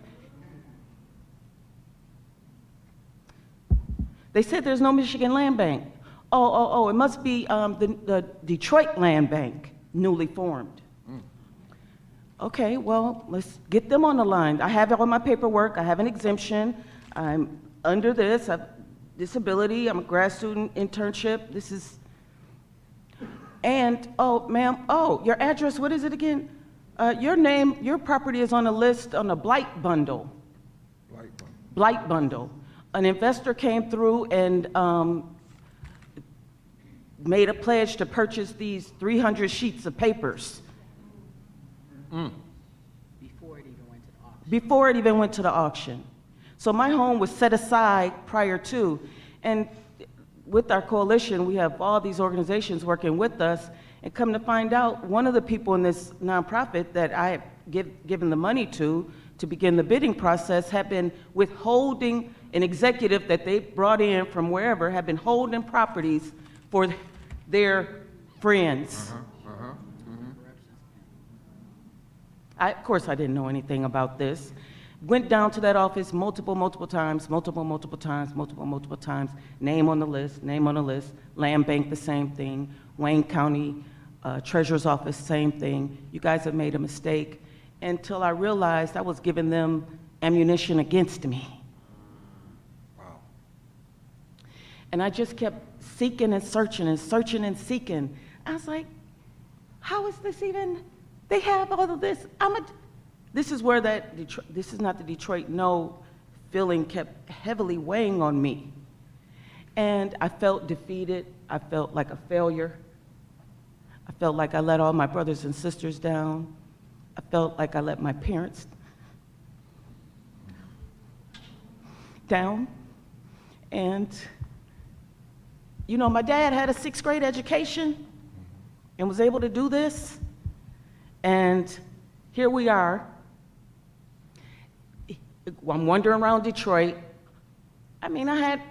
Speaker 2: They said there's no Michigan Land Bank. Oh, it must be the Detroit Land Bank, newly formed. Okay, well, let's get them on the line. I have all my paperwork. I have an exemption. I'm under this. I have disability. I'm a grad student internship. This is, and, oh, ma'am, oh, your address, what is it again? Your name, your property is on a list on a blight bundle. Blight bundle. An investor came through and made a pledge to purchase these 300 sheets of papers.
Speaker 4: Before it even went to the auction.
Speaker 2: Before it even went to the auction. So my home was set aside prior to, and with our coalition, we have all these organizations working with us, and come to find out, one of the people in this nonprofit that I have given the money to begin the bidding process had been withholding, an executive that they brought in from wherever had been holding properties for their friends. Of course, I didn't know anything about this. Went down to that office multiple times, name on the list, Land Bank, the same thing, Wayne County Treasurer's Office, same thing. You guys have made a mistake, until I realized I was giving them ammunition against me.
Speaker 1: Wow.
Speaker 2: And I just kept seeking and searching and searching and seeking. I was like, how is this even, they have all of this. This is where this is not the Detroit no feeling kept heavily weighing on me. And I felt defeated. I felt like a failure. I felt like I let all my brothers and sisters down. I felt like I let my parents down. And, you know, my dad had a 6th grade education and was able to do this. And here we are. I'm wandering around Detroit. I mean, I had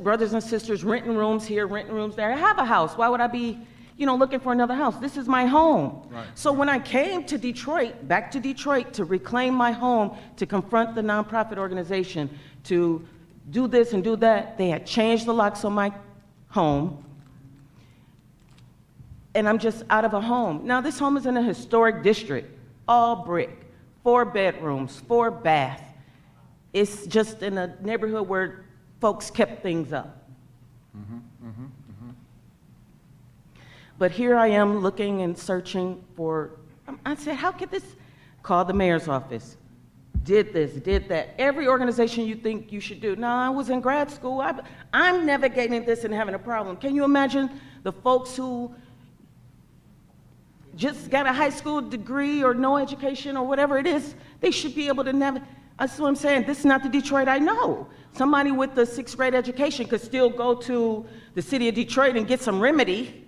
Speaker 2: brothers and sisters renting rooms here, renting rooms there. I have a house. Why would I be, you know, looking for another house? This is my home. Right. So when I came to Detroit, back to Detroit, to reclaim my home, to confront the nonprofit organization, to do this and do that, they had changed the locks on my home. And I'm just out of a home. Now, this home is in a historic district, all brick, 4 bedrooms, 4 baths. It's just in a neighborhood where folks kept things up. But here I am looking and searching for, I said, how could this? Called the mayor's office. Did this, did that. Every organization you think you should do. No, I was in grad school. I'm navigating this and having a problem. Can you imagine the folks who just got a high school degree or no education or whatever it is? They should be able to navigate. That's what I'm saying. This is not the Detroit I know. Somebody with the 6th grade education could still go to the city of Detroit and get some remedy.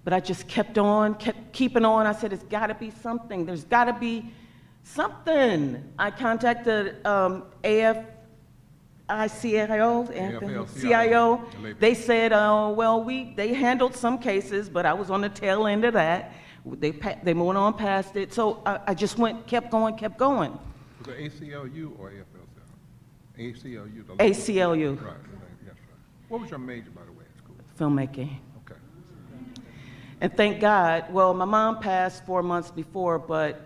Speaker 2: But I just kept on, kept keeping on. I said, it's got to be something. There's got to be something. I contacted CIO. They said, well, they handled some cases, but I was on the tail end of that. They went on past it. So I just kept going.
Speaker 1: Was it ACLU or AFL? ACLU.
Speaker 2: ACLU.
Speaker 1: Right, yes, right. What was your major, by the way, at school?
Speaker 2: Filmmaking.
Speaker 1: Okay.
Speaker 2: And thank God, well, my mom passed 4 months before, but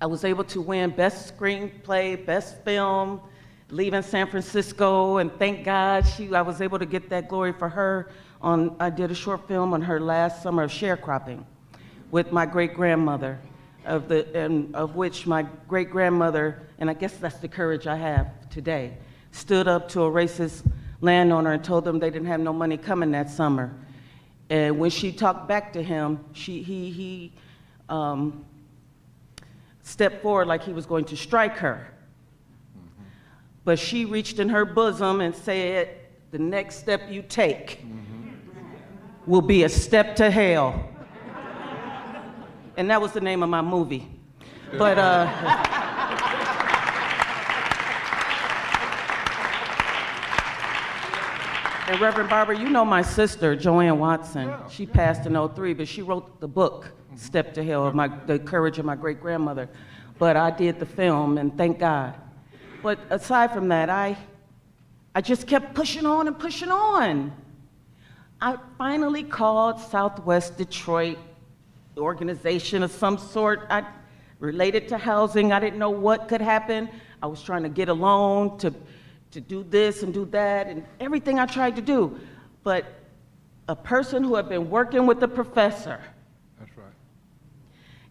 Speaker 2: I was able to win Best Screenplay, Best Film, leaving San Francisco, and thank God I was able to get that glory for her. I did a short film on her last summer of sharecropping with my great-grandmother, of which my great-grandmother, and I guess that's the courage I have today, stood up to a racist landowner and told them they didn't have no money coming that summer. And when she talked back to him, he stepped forward like he was going to strike her. But she reached in her bosom and said, the next step you take will be a step to hell. And that was the name of my movie. But and Reverend Barber, you know my sister, Joanne Watson.
Speaker 1: Yeah.
Speaker 2: She passed in '03, but she wrote the book, Step to Hell, of the courage of my great-grandmother. But I did the film, and thank God. But aside from that, I just kept pushing on and pushing on. I finally called Southwest Detroit, organization of some sort. Related to housing. I didn't know what could happen. I was trying to get a loan to do this and do that and everything I tried to do. But a person who had been working with the professor
Speaker 1: That's right.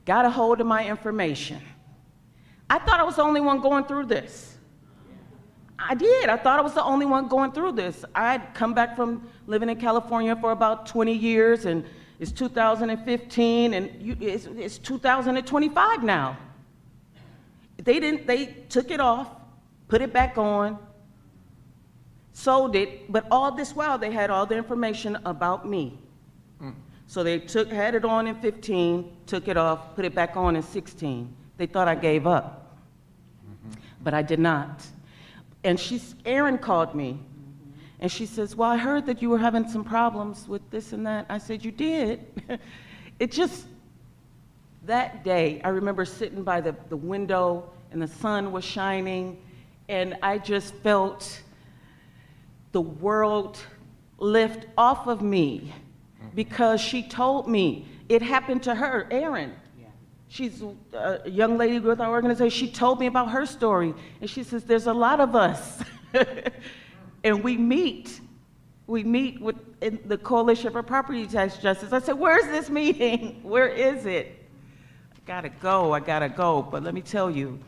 Speaker 2: got a hold of my information. I thought I was the only one going through this. I did. I thought I was the only one going through this. I'd come back from living in California for about 20 years, and it's 2015, and it's 2025 now. They took it off, put it back on, sold it, but all this while they had all the information about me. So they had it on in 15, took it off, put it back on in 16. They thought I gave up, but I did not. And Erin called me, and she says, well, I heard that you were having some problems with this and that. I said, you did? It just, that day, I remember sitting by the window, and the sun was shining, and I just felt the world lift off of me, because she told me it happened to her, Erin. She's a young lady with our organization. She told me about her story, and she says, there's a lot of us. And we meet with the Coalition for Property Tax Justice. I said, where's this meeting? Where is it? I gotta go. But let me tell you,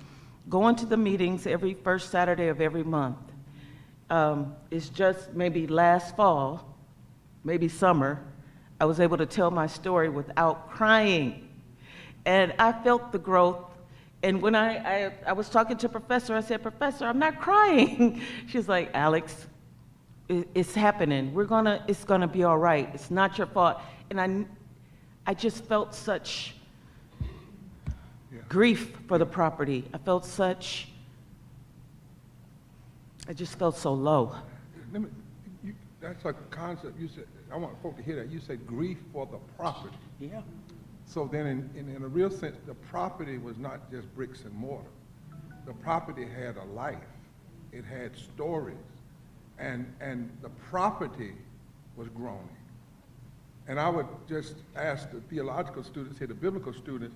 Speaker 2: going to the meetings every first Saturday of every month, it's just maybe last fall, maybe summer, I was able to tell my story without crying. And I felt the growth. And when I was talking to Professor, I said, Professor, I'm not crying. She's like, Alex, it's happening. It's gonna be all right. It's not your fault. And I just felt such grief for the property. I just felt so low.
Speaker 1: That's a concept you said. I want folk to hear that. You said grief for the property.
Speaker 2: Yeah.
Speaker 1: So then in a real sense, the property was not just bricks and mortar. The property had a life. It had stories. And the property was groaning. And I would just ask the theological students here, the biblical students,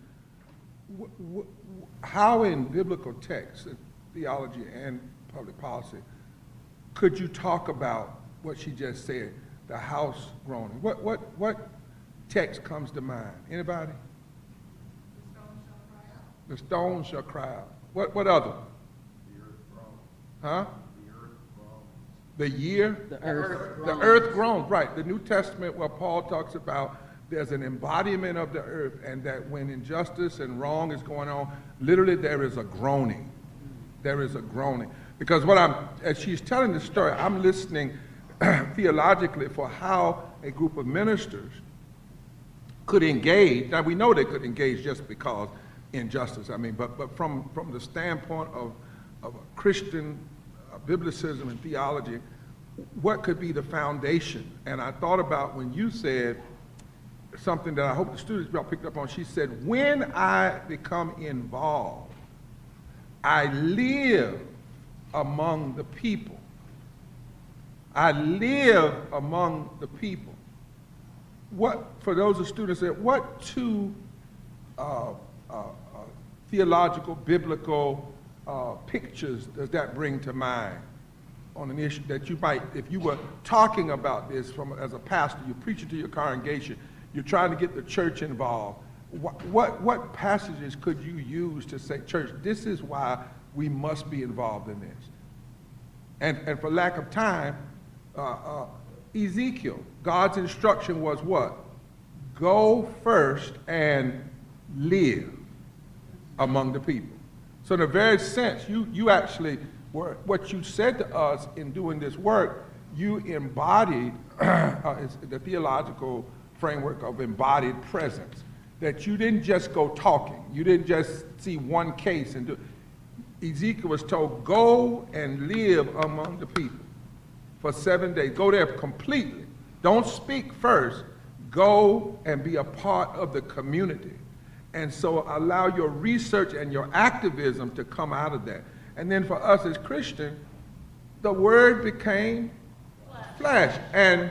Speaker 1: how in biblical texts, theology and public policy, could you talk about what she just said, the house groaning? What text comes to mind? Anybody? The stone shall cry out. What other? The earth groans. Huh? The earth groans. The year?
Speaker 2: The earth groans.
Speaker 1: The earth groans, right. The New Testament, where Paul talks about there's an embodiment of the earth, and that when injustice and wrong is going on, literally there is a groaning. There is a groaning. Because as she's telling the story, I'm listening theologically for how a group of ministers could engage. Now we know they could engage just because injustice, but from the standpoint of Christian biblicism and theology, what could be the foundation? And I thought about when you said something that I hope the students picked up on. She said, when I become involved, I live among the people. I live among the people. What, for those of students, what two theological, biblical pictures does that bring to mind on an issue that you might, if you were talking about this as a pastor, you're preaching to your congregation, you're trying to get the church involved, what passages could you use to say, church, this is why we must be involved in this? And for lack of time, Ezekiel, God's instruction was what? Go first and live among the people. So in a very sense, you actually were, what you said to us in doing this work, you embodied the theological framework of embodied presence. That you didn't just go talking. You didn't just see one case and do. Ezekiel was told, go and live among the people for 7 days. Go there completely. Don't speak first. Go and be a part of the community. And so allow your research and your activism to come out of that. And then for us as Christians, the word became flesh and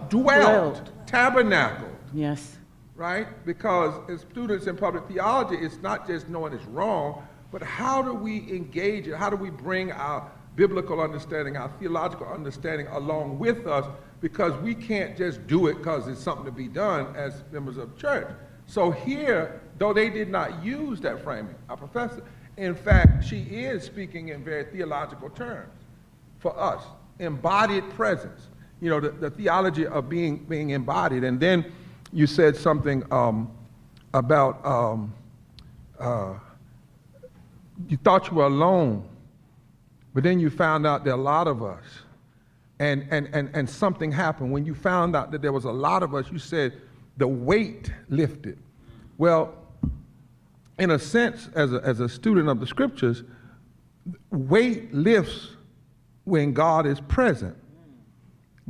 Speaker 1: dwelt, tabernacled.
Speaker 2: Yes.
Speaker 1: Right? Because as students in public theology, it's not just knowing it's wrong, but how do we engage it? How do we bring our biblical understanding, our theological understanding along with us? Because we can't just do it because it's something to be done as members of the church. So here, though they did not use that framing, our professor, in fact, she is speaking in very theological terms for us. Embodied presence. You know, the theology of being embodied. And then you said something about you thought you were alone, but then you found out there are a lot of us. And something happened. When you found out that there was a lot of us, you said the weight lifted. Well, in a sense, as a student of the scriptures, weight lifts when God is present.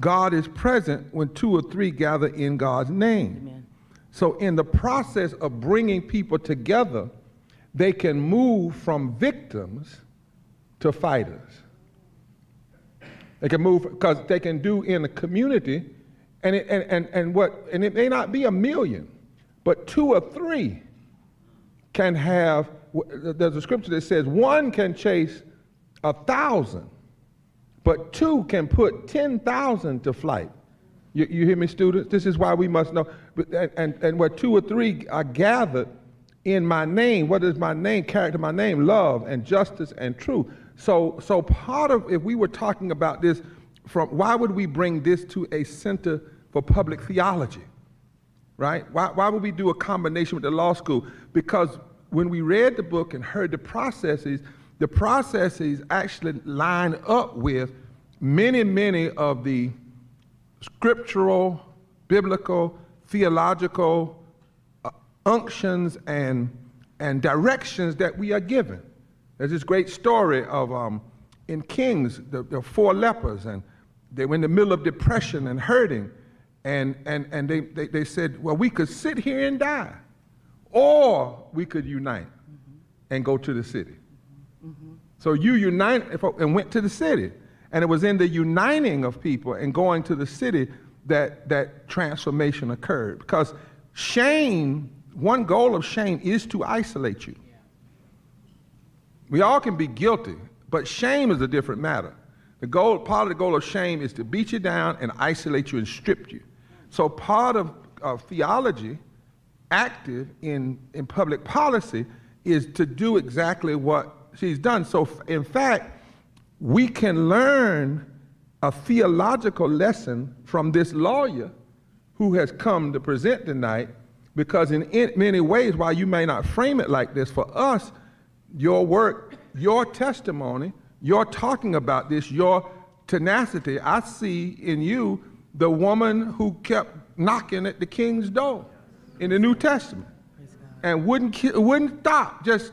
Speaker 1: God is present when 2 or 3 gather in God's name. Amen. So in the process of bringing people together, they can move from victims to fighters. They can move because they can do in the community, and it may not be 1 million, but 2 or 3 can have. There's a scripture that says 1 can chase 1,000, but 2 can put 10,000 to flight. You hear me, students? This is why we must know. And where 2 or 3 are gathered in my name, what is my name? Character, my name, love and justice and truth. So part of, if we were talking about this, why would we bring this to a center for public theology, right? Why would we do a combination with the law school? Because when we read the book and heard the processes actually line up with many of the scriptural, biblical, theological unctions and directions that we are given. There's this great story of in Kings, the 4 lepers, and they were in the middle of depression and hurting, and they said, well, we could sit here and die, or we could unite and go to the city. So you unite and went to the city, and it was in the uniting of people and going to the city that transformation occurred, because shame one goal of shame is to isolate you. We all can be guilty, but shame is a different matter. Part of the goal of shame is to beat you down and isolate you and strip you. So part of theology, active in public policy, is to do exactly what she's done. So in fact, we can learn a theological lesson from this lawyer who has come to present tonight, because in many ways, while you may not frame it like this, for us, your work, your testimony, your talking about this, your tenacity, I see in you the woman who kept knocking at the king's door in the New Testament and wouldn't stop. Just,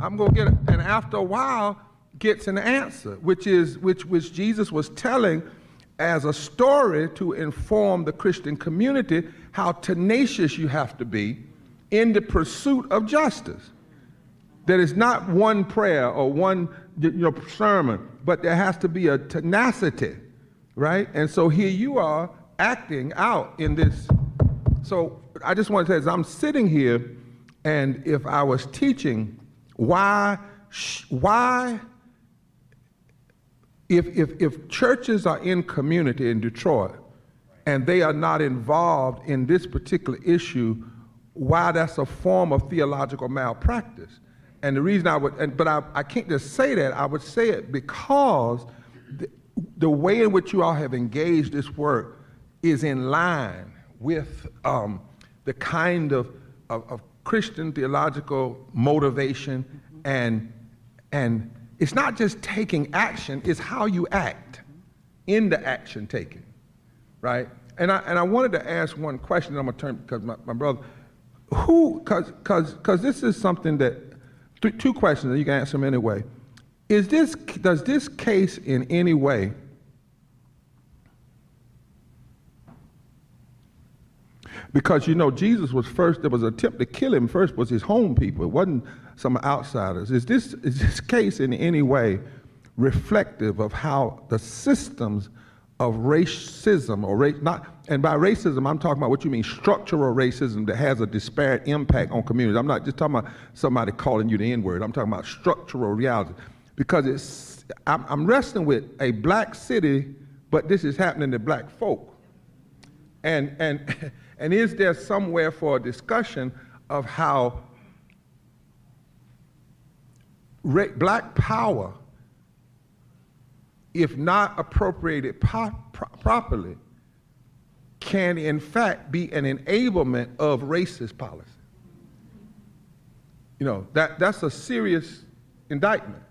Speaker 1: I'm gonna get it, and after a while gets an answer, which Jesus was telling as a story to inform the Christian community how tenacious you have to be in the pursuit of justice. That it's not one prayer or one sermon, but there has to be a tenacity, right? And so here you are acting out in this. So I just want to say, as I'm sitting here, and if I was teaching why if churches are in community in Detroit and they are not involved in this particular issue, why that's a form of theological malpractice. And the reason I can't just say that, I would say it because the way in which you all have engaged this work is in line with the kind of Christian theological motivation, and it's not just taking action, it's how you act in the action taking, right? And I wanted to ask one question. I'm gonna turn, because my brother, because this is something that, two questions, and you can answer them anyway. Does this case in any way because Jesus was first, there was an attempt to kill him first was his home people. It wasn't some outsiders. Is this case in any way reflective of how the systems of racism or race, and by racism I'm talking about what you mean structural racism that has a disparate impact on communities. I'm not just talking about somebody calling you the N-word. I'm talking about structural reality, because I'm wrestling with a black city, but this is happening to black folk. And is there somewhere for a discussion of how black power, if not appropriated properly, can in fact be an enablement of racist policy? That's a serious indictment.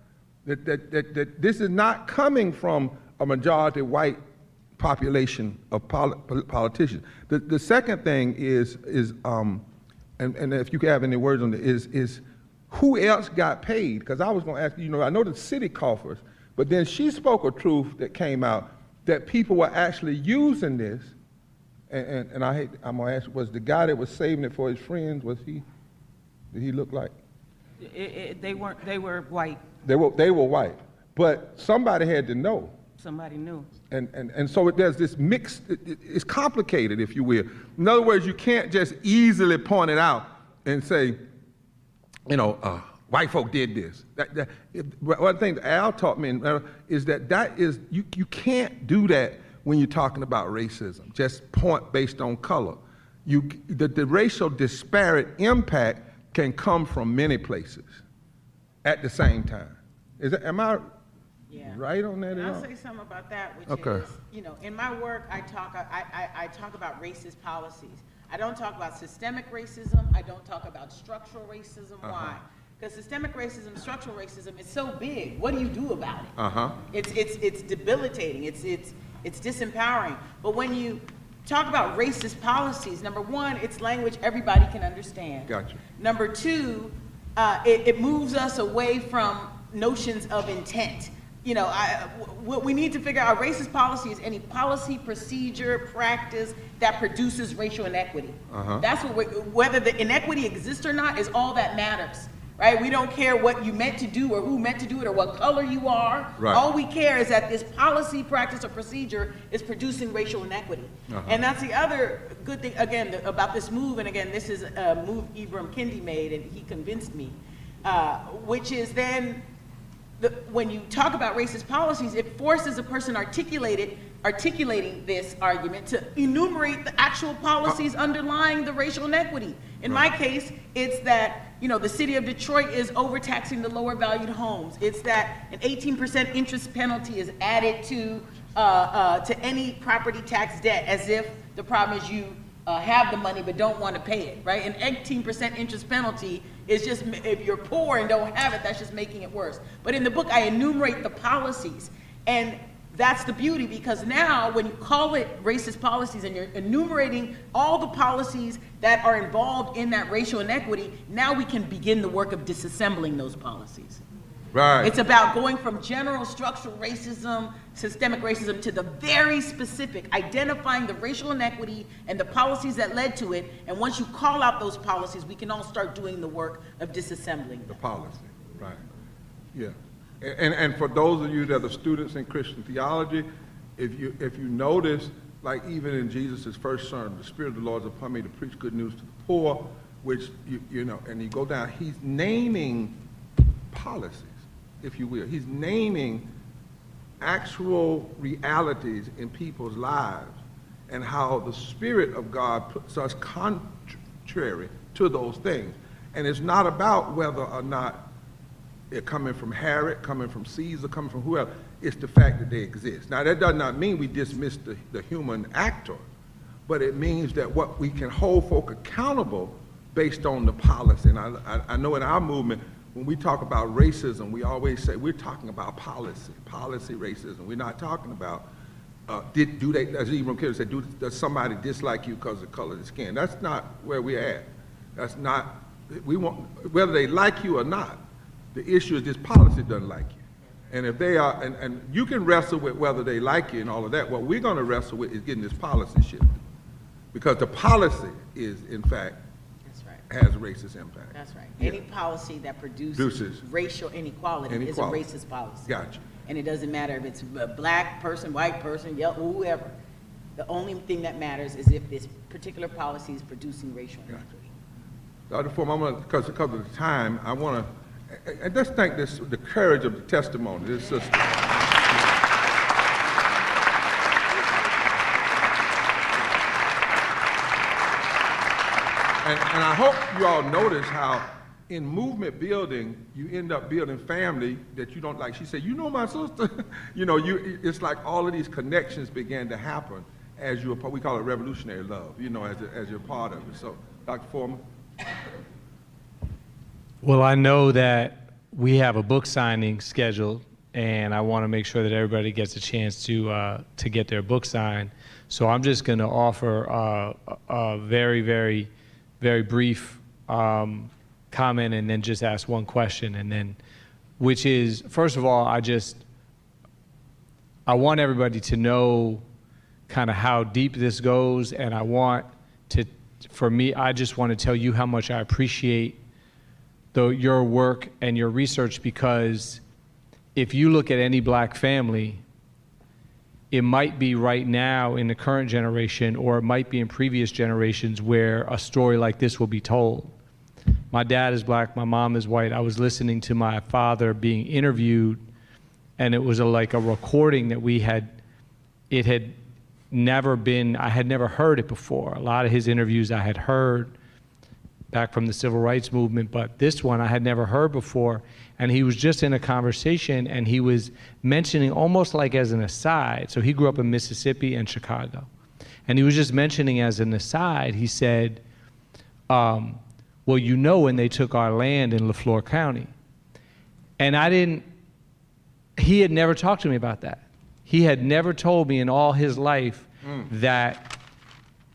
Speaker 1: That this is not coming from a majority white population of politicians. The second thing is and if you have any words on it, is who else got paid? Because I was going to ask you, I know the city coffers, but then she spoke a truth that came out that people were actually using this, and I'm going to ask, was the guy that was saving it for his friends, did he look like?
Speaker 2: They were white.
Speaker 1: They were white, but somebody had to know.
Speaker 2: Somebody knew.
Speaker 1: And so there's this mix, it's complicated, if you will. In other words, you can't just easily point it out and say, white folk did this. One thing that Al taught me is that you can't do that when you're talking about racism, just point based on color. The racial disparate impact can come from many places at the same time. Am I right on that?
Speaker 4: I'll say something about that, which is, in my work, I talk about racist policies. I don't talk about systemic racism. I don't talk about structural racism. Why? Because systemic racism, structural racism is so big. What do you do about it? It's debilitating. It's disempowering. But when you talk about racist policies, number one, it's language everybody can understand.
Speaker 1: Gotcha.
Speaker 4: Number two, it moves us away from notions of intent. What we need to figure out, racist policy is any policy, procedure, practice that produces racial inequity. That's whether the inequity exists or not is all that matters. right? We don't care what you meant to do or who meant to do it or what color you are.
Speaker 1: Right.
Speaker 4: All we care is that this policy, practice, or procedure is producing racial inequity. And that's the other good thing, again, about this move, and again, this is a move Ibram Kendi made, and he convinced me, which is then, when you talk about racist policies, it forces a person articulating this argument to enumerate the actual policies underlying the racial inequity. In my case, it's that the city of Detroit is overtaxing the lower valued homes. It's that an 18% interest penalty is added to any property tax debt, as if the problem is you have the money but don't want to pay it, right? An 18% interest penalty is just, if you're poor and don't have it, that's just making it worse. But in the book, I enumerate the policies, and that's the beauty, because now when you call it racist policies and you're enumerating all the policies that are involved in that racial inequity, now we can begin the work of disassembling those policies.
Speaker 1: Right.
Speaker 4: It's about going from general structural racism, systemic racism, to the very specific, identifying the racial inequity and the policies that led to it. And once you call out those policies, we can all start doing the work of disassembling them.
Speaker 1: The policy, right. Yeah. And for those of you that are students in Christian theology, if you notice, like even in Jesus' first sermon, the Spirit of the Lord is upon me to preach good news to the poor, which, and you go down, he's naming policies, if you will. He's naming actual realities in people's lives and how the Spirit of God puts us contrary to those things. And it's not about whether or not they're coming from Herod, coming from Caesar, coming from whoever. It's the fact that they exist. Now, that does not mean we dismiss the human actor, but it means that what we can hold folk accountable based on the policy. And I know in our movement, when we talk about racism, we always say we're talking about policy racism. We're not talking about, do they, as Ibram Kendi said, does somebody dislike you because of the color of the skin? That's not where we're at. That's not, we want, whether they like you or not, the issue is this policy doesn't like you. And if they are, and you can wrestle with whether they like you and all of that, what we're gonna wrestle with is getting this policy shifted. Because the policy is, in fact, has a racist impact.
Speaker 4: That's right.
Speaker 1: Yeah.
Speaker 4: Any policy that produces racial inequality is a racist policy.
Speaker 1: Gotcha.
Speaker 4: And it doesn't matter if it's a black person, white person, yellow, whoever. The only thing that matters is if this particular policy is producing racial inequity.
Speaker 1: Dr. Forman, I'm gonna, because of the time, I wanna, and let's thank the courage of the testimony, this sister. And I hope you all notice how in movement building, you end up building family that you don't like. She said, my sister? It's like all of these connections began to happen as you're, we call it revolutionary love, as you're part of it. So, Dr. Forman.
Speaker 5: Well, I know that we have a book signing scheduled, and I want to make sure that everybody gets a chance to get their book signed. So I'm just going to offer a very, very, very brief comment, and then just ask one question, and then, which is, first of all, I want everybody to know kind of how deep this goes, and I want to, for me, I just want to tell you how much I appreciate your work and your research, because if you look at any black family, it might be right now in the current generation, or it might be in previous generations, where a story like this will be told. My dad is black, my mom is white. I was listening to my father being interviewed, and it was like a recording that it had never been, I had never heard it before. A lot of his interviews I had heard back from the civil rights movement, but this one I had never heard before. And he was just in a conversation, and he was mentioning, almost like as an aside, so he grew up in Mississippi and Chicago, and he was just mentioning as an aside, he said, well, when they took our land in LaFleur County. And he had never talked to me about that. He had never told me in all his life that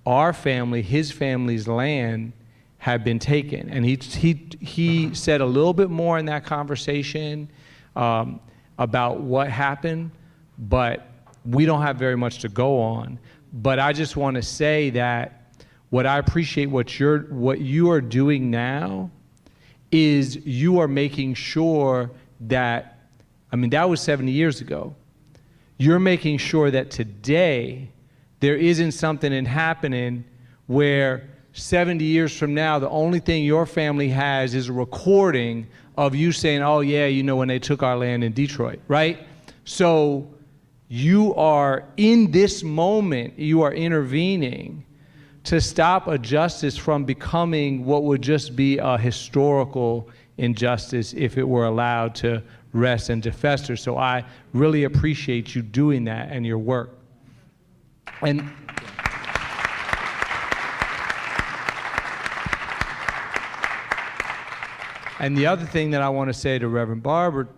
Speaker 5: our family, his family's land, had been taken. And he said a little bit more in that conversation about what happened, but we don't have very much to go on. But I just want to say that what I appreciate what you are doing now is you are making sure that, I mean, that was 70 years ago. You're making sure that today there isn't something happening where 70 years from now, the only thing your family has is a recording of you saying, oh yeah, you know, when they took our land in Detroit, right? So you are, in this moment, you are intervening to stop a justice from becoming what would just be a historical injustice if it were allowed to rest and to fester. So I really appreciate you doing that and your work. And the other thing that I want to say to Reverend Barber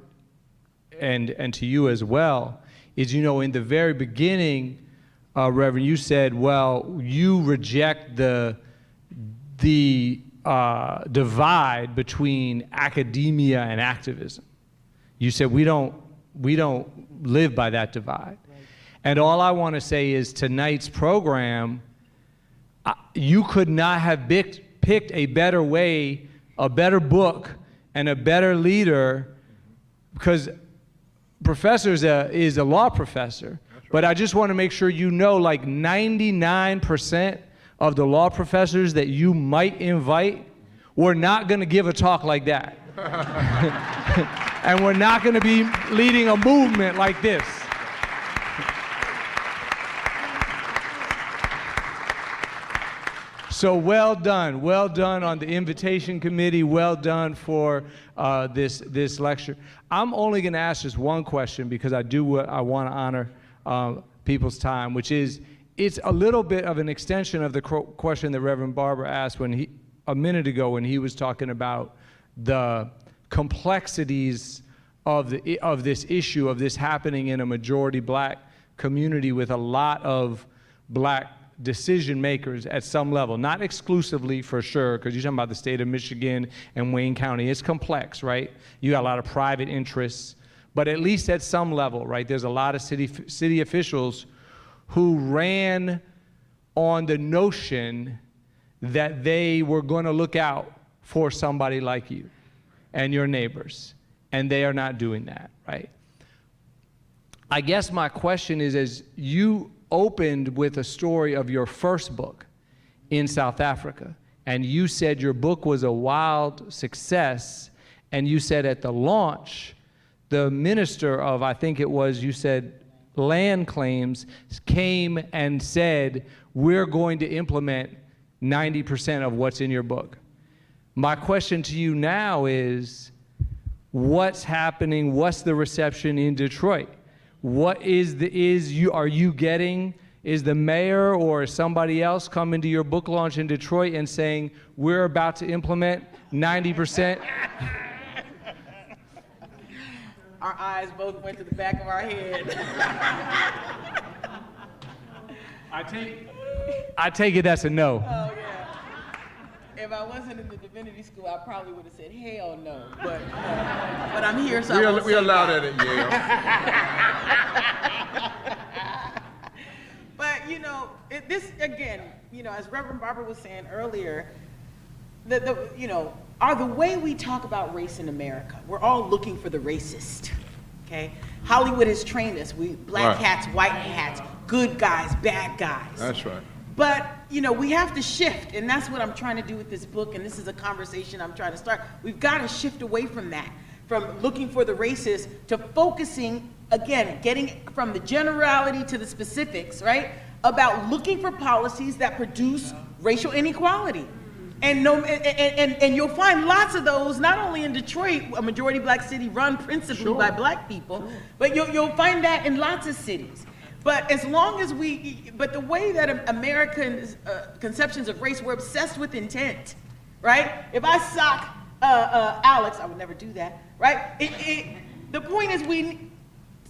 Speaker 5: and to you as well is, you know, in the very beginning, Reverend, you said, well, you reject the divide between academia and activism. You said we don't live by that divide. Right. And all I want to say is tonight's program, you could not have picked a better way, a better book, and a better leader, because professor is a law professor. Right. But I just want to make sure you know, like 99% of the law professors that you might invite, we're not going to give a talk like that. And we're not going to be leading a movement like this. So well done on the invitation committee, well done for this lecture. I'm only going to ask just one question because I want to honor people's time, which is, it's a little bit of an extension of the question that Reverend Barber asked a minute ago when he was talking about the complexities of this issue, of this happening in a majority black community with a lot of black decision makers at some level, not exclusively for sure, because you're talking about the state of Michigan and Wayne County. It's complex, right? You got a lot of private interests, but at least at some level, right? There's a lot of city officials who ran on the notion that they were going to look out for somebody like you and your neighbors, and they are not doing that, right? I guess my question is, as you opened with a story of your first book in South Africa, and you said your book was a wild success, and you said at the launch, the minister of, I think it was, you said, land claims came and said, we're going to implement 90% of what's in your book. My question to you now is, what's happening? What's the reception in Detroit? What is the mayor or somebody else coming to your book launch in Detroit and saying, we're about to implement 90%?
Speaker 4: Our eyes both went to the back of our head.
Speaker 5: I take it that's a no.
Speaker 4: Oh, yeah. If I wasn't in the Divinity School, I probably would have said, hell no. But I'm here, so
Speaker 1: we allow that at Yale.
Speaker 4: But, you know, this, again, you know, as Reverend Barber was saying earlier, the way we talk about race in America, we're all looking for the racist, okay? Hollywood has trained us. Black hats, white hats, good guys, bad guys.
Speaker 1: That's right.
Speaker 4: But, you know, we have to shift, and that's what I'm trying to do with this book, and this is a conversation I'm trying to start. We've got to shift away from that, from looking for the racist to focusing, again, getting from the generality to the specifics, right, about looking for policies that produce racial inequality. And you'll find lots of those, not only in Detroit, a majority black city run principally by black people, but you'll find that in lots of cities. But as long as but the way that American conceptions of race, we're obsessed with intent, right? If I sock Alex, I would never do that, right? The point is we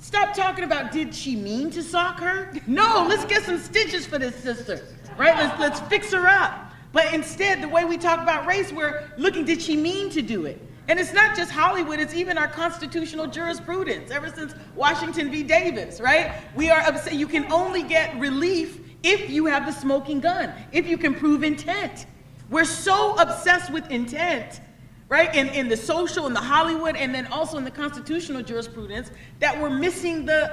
Speaker 4: stop talking about, did she mean to sock her? No, let's get some stitches for this sister, right? Let's fix her up. But instead, the way we talk about race, we're looking, did she mean to do it? And it's not just Hollywood, it's even our constitutional jurisprudence, ever since Washington v. Davis, right? We are upset. You can only get relief if you have the smoking gun, if you can prove intent. We're so obsessed with intent right? In the social, in the Hollywood, and then also in the constitutional jurisprudence, that we're missing the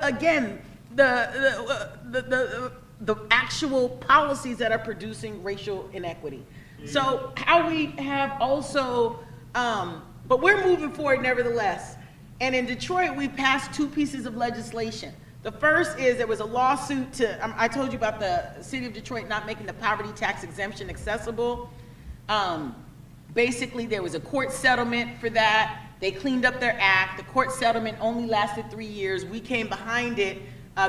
Speaker 4: actual policies that are producing racial inequity. So how we have also, but we're moving forward nevertheless. And in Detroit, we passed 2 pieces of legislation. The first is there was a lawsuit I told you about the city of Detroit not making the poverty tax exemption accessible. Basically, there was a court settlement for that. They cleaned up their act. The court settlement only lasted 3 years. We came behind it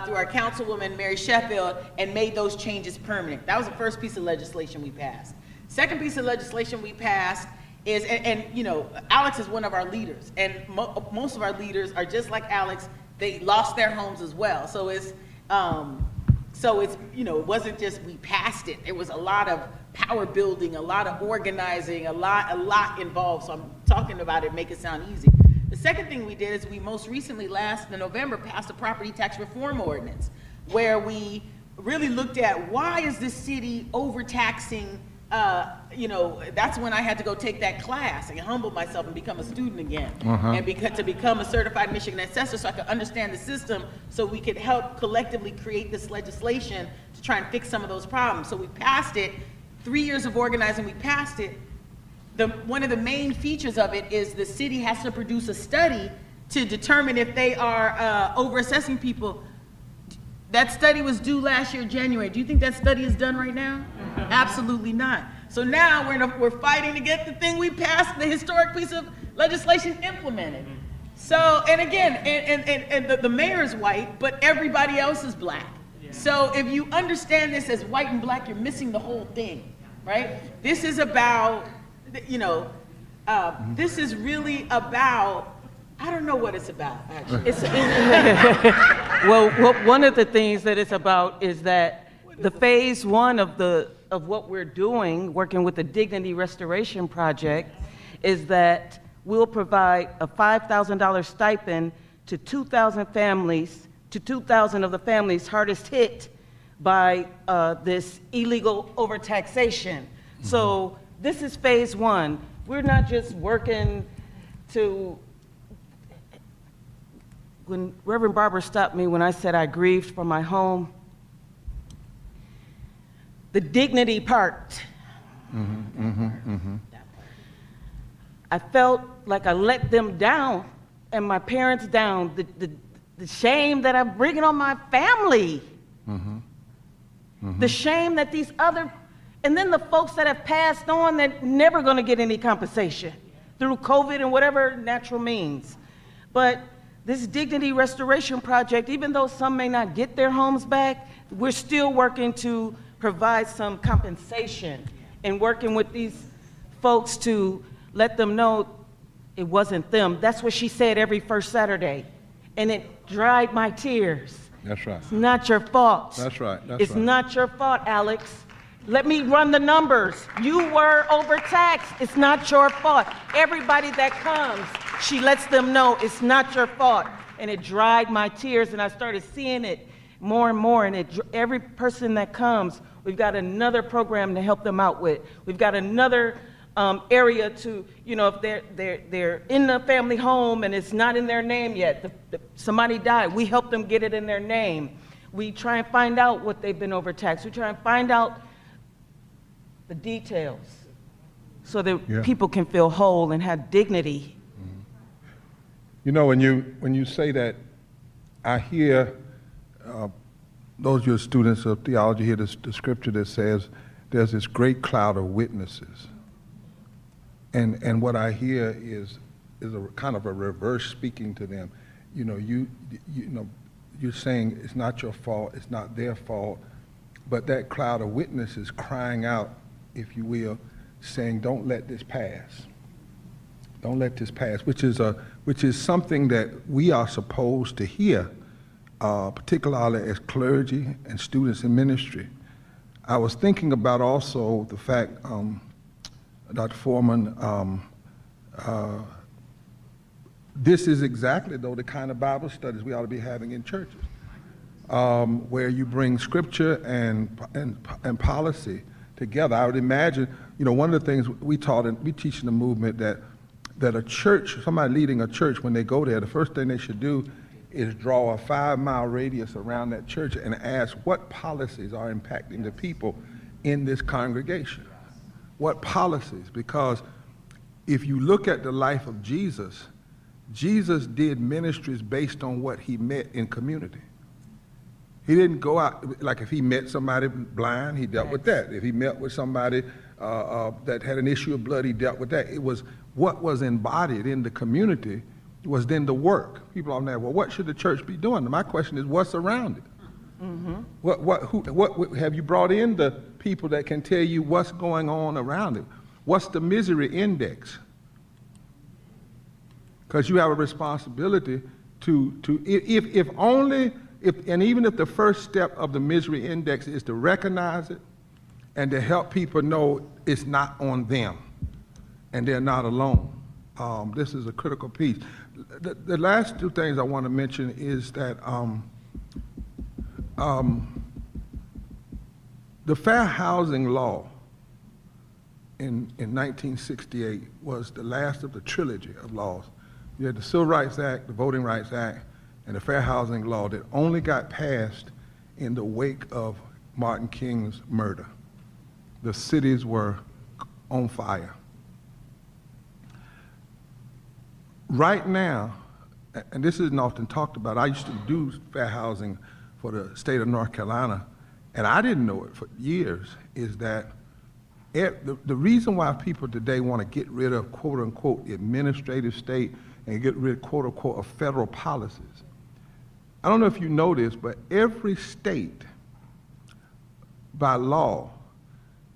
Speaker 4: through our councilwoman, Mary Sheffield, and made those changes permanent. That was the first piece of legislation we passed. Second piece of legislation we passed is, and you know, Alex is one of our leaders, and most of our leaders are just like Alex. They lost their homes as well. So it's, you know, it wasn't just we passed it. There was a lot of power building, a lot of organizing, a lot involved. So I'm talking about it, make it sound easy. The second thing we did is we most recently, last November, passed a property tax reform ordinance, where we really looked at why is this city overtaxing. You know, that's when I had to go take that class and humble myself and become a student again, and to become a certified Michigan assessor, so I could understand the system, so we could help collectively create this legislation to try and fix some of those problems. So we passed it. 3 years of organizing, we passed it. One of the main features of it is the city has to produce a study to determine if they are over-assessing people. That study was due last year, January. Do you think that study is done right now? Absolutely not. So now we're fighting to get the thing we passed, the historic piece of legislation, implemented. So, and again, and the mayor's white, but everybody else is black. So if you understand this as white and black, you're missing the whole thing, right? This is about, you know, this is really about, I don't know what it's about, actually.
Speaker 6: Well, one of the things that it's about is that the phase 1 of what we're doing, working with the Dignity Restoration Project, is that we'll provide a $5,000 stipend to 2,000 families, to 2,000 of the families hardest hit by this illegal overtaxation. So this is phase 1. We're not just working to. When Reverend Barber stopped me when I said I grieved for my home, the dignity part, I felt like I let them down and my parents down, the shame that I'm bringing on my family, the shame that these other, and then the folks that have passed on that never gonna get any compensation through COVID and whatever natural means. But this Dignity Restoration Project, even though some may not get their homes back, we're still working to provide some compensation and working with these folks to let them know it wasn't them. That's what she said every first Saturday, and it dried my tears.
Speaker 1: That's right.
Speaker 6: It's not your fault.
Speaker 1: That's right.
Speaker 6: It's not your fault, Alex. Let me run the numbers. You were overtaxed. It's not your fault. Everybody that comes, she lets them know it's not your fault. And it dried my tears, and I started seeing it more and more. And every person that comes, we've got another program to help them out with. We've got another area to, you know, if they're in the family home and it's not in their name yet, somebody died, we help them get it in their name. We try and find out what they've been overtaxed. We try and find out the details so that people can feel whole and have dignity.
Speaker 1: You know, when you say that, I hear those of your students of theology hear the scripture that says there's this great cloud of witnesses. And what I hear is a kind of a reverse speaking to them. You know, you're saying it's not your fault, it's not their fault, but that cloud of witnesses crying out, if you will, saying, don't let this pass. Don't let this pass, which is something that we are supposed to hear, particularly as clergy and students in ministry. I was thinking about also the fact, Dr. Forman, this is exactly, though, the kind of Bible studies we ought to be having in churches, where you bring scripture and policy together. I would imagine, you know, one of the things we teach in the movement that that a church, somebody leading a church, when they go there, the first thing they should do is draw a 5-mile radius around that church and ask what policies are impacting the people in this congregation. What policies? Because if you look at the life of Jesus, Jesus did ministries based on what he met in community. He didn't go out, like if he met somebody blind, he dealt with that. If he met with somebody that had an issue of blood, he dealt with that. It was what was embodied in the community was then the work. People often ask, well, what should the church be doing? My question is, what's around it? Mm-hmm. What have you brought in the people that can tell you what's going on around it? What's the misery index? Because you have a responsibility and even if the first step of the misery index is to recognize it and to help people know it's not on them and they're not alone. This is a critical piece. The last two things I want to mention is that the Fair Housing Law in 1968 was the last of the trilogy of laws. You had the Civil Rights Act, the Voting Rights Act, and the Fair Housing Law that only got passed in the wake of Martin King's murder. The cities were on fire. Right now, and this isn't often talked about, I used to do fair housing for the state of North Carolina, and I didn't know it for years, is that the reason why people today want to get rid of quote unquote administrative state and get rid quote unquote of federal policies. I don't know if you know this, but every state by law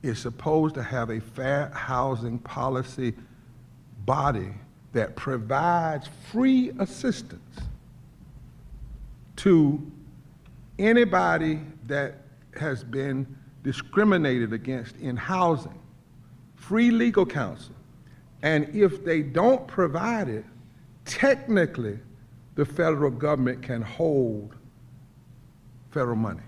Speaker 1: is supposed to have a fair housing policy body that provides free assistance to anybody that has been discriminated against in housing, free legal counsel. And if they don't provide it, technically, the federal government can hold federal money.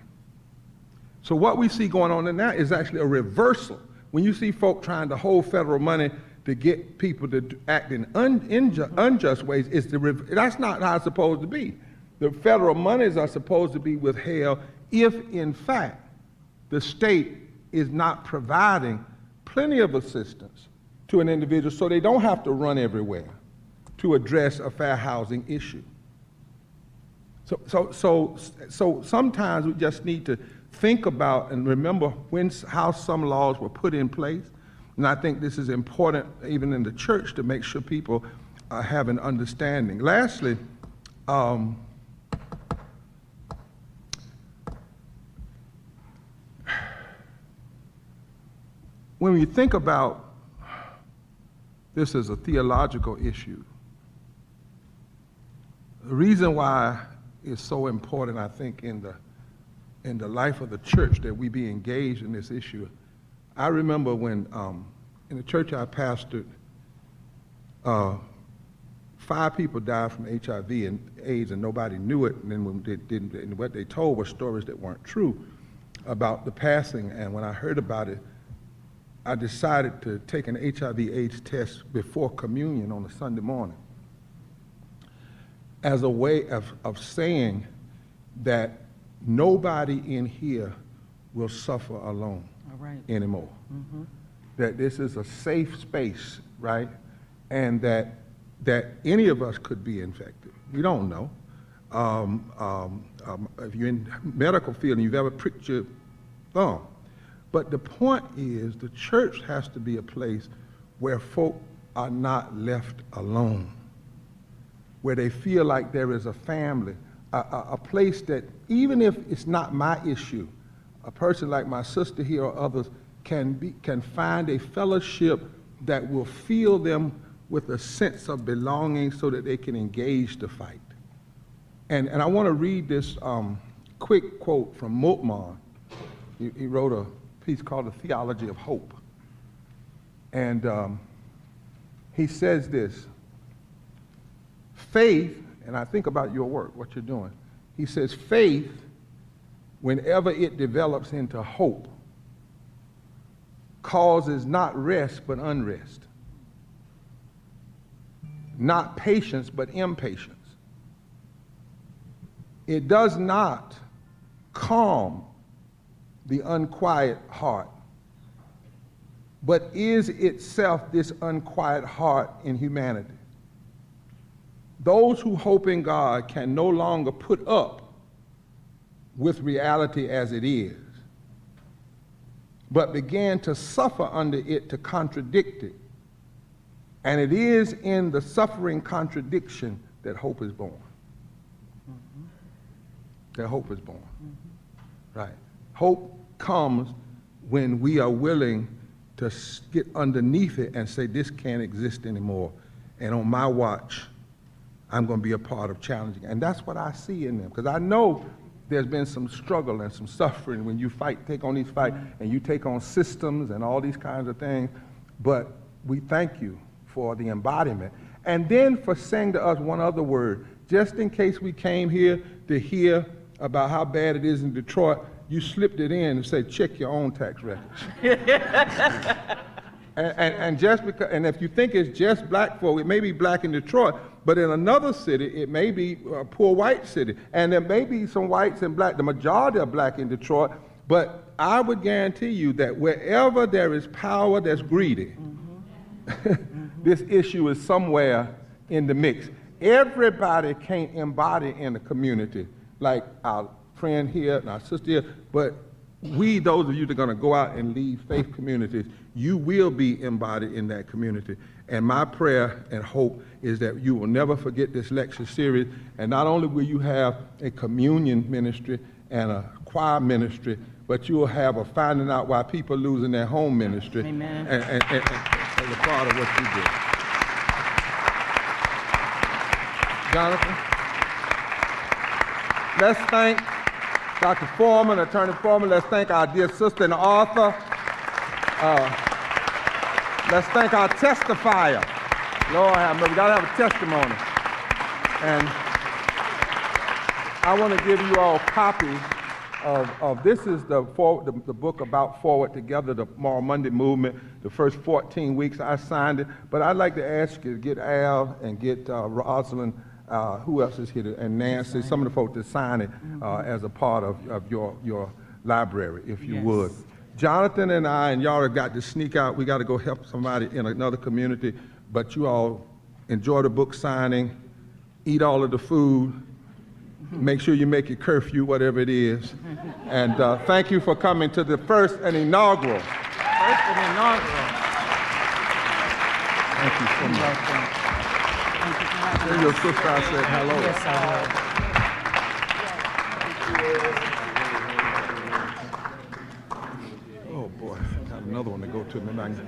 Speaker 1: So what we see going on in that is actually a reversal. When you see folk trying to hold federal money to get people to act in unjust ways, that's not how it's supposed to be. The federal monies are supposed to be withheld if, in fact, the state is not providing plenty of assistance to an individual so they don't have to run everywhere to address a fair housing issue. So sometimes we just need to think about and remember how some laws were put in place. And I think this is important even in the church to make sure people have an understanding. Lastly, when we think about this as a theological issue, the reason why it's so important, I think, in the life of the church that we be engaged in this issue. I remember when in the church I pastored, 5 people died from HIV and AIDS, and nobody knew it. And then when they didn't, and what they told were stories that weren't true about the passing. And when I heard about it, I decided to take an HIV/AIDS test before communion on a Sunday morning as a way of saying that nobody in here will suffer alone anymore. Mm-hmm. That this is a safe space, right? And that any of us could be infected. We don't know. If you're in the medical field and you've ever pricked your thumb. But the point is the church has to be a place where folk are not left alone, where they feel like there is a family, a place that even if it's not my issue, a person like my sister here or others can find a fellowship that will fill them with a sense of belonging so that they can engage the fight. And I want to read this quick quote from Moltmann. He wrote a piece called The Theology of Hope. And he says this, faith, and I think about your work, what you're doing. He says, faith, whenever it develops into hope, causes not rest but unrest. not patience, but impatience. It does not calm the unquiet heart, but is itself this unquiet heart in humanity. Those who hope in God can no longer put up with reality as it is, but begin to suffer under it to contradict it. And it is in the suffering contradiction that hope is born. That hope is born. Right. Hope comes when we are willing to get underneath it and say, this can't exist anymore. And on my watch, I'm going to be a part of challenging. And that's what I see in them. Because I know there's been some struggle and some suffering when you take on these fights, and you take on systems and all these kinds of things. But we thank you for the embodiment. And then for saying to us one other word, just in case we came here to hear about how bad it is in Detroit, you slipped it in and said, check your own tax records. and just because, and if you think it's just black folk, it may be black in Detroit, but in another city, it may be a poor white city. And there may be some whites and black, the majority are black in Detroit, but I would guarantee you that wherever there is power that's greedy, this issue is somewhere in the mix. Everybody can't embody in the community like our friend here and our sister here, but we, those of you that are going to go out and lead faith communities, you will be embodied in that community. And my prayer and hope is that you will never forget this lecture series, and not only will you have a communion ministry and a choir ministry, but you will have a finding out why people are losing their home ministry.
Speaker 6: Amen.
Speaker 1: And as a part of what you do. Jonathan, let's thank Dr. Forman, Attorney Forman. Let's thank our dear sister and author. Let's thank our testifier. Lord have mercy, we gotta have a testimony. And I want to give you all copies of this is the book about Forward Together, the Moral Monday movement. The first 14 weeks I signed it, but I'd like to ask you to get Al and get Rosalind, who else is here, and Nancy, some of the folks that sign it as a part of your library, if you would. Jonathan and I and y'all have got to sneak out. We got to go help somebody in another community, but you all enjoy the book signing, eat all of the food, make sure you make your curfew, whatever it is. And thank you for coming to the first and inaugural.
Speaker 6: First and inaugural.
Speaker 1: Thank you so much. Tell your sister I said hello.
Speaker 6: Yes, I will.
Speaker 1: Oh boy, I got another one to go to. Maybe I can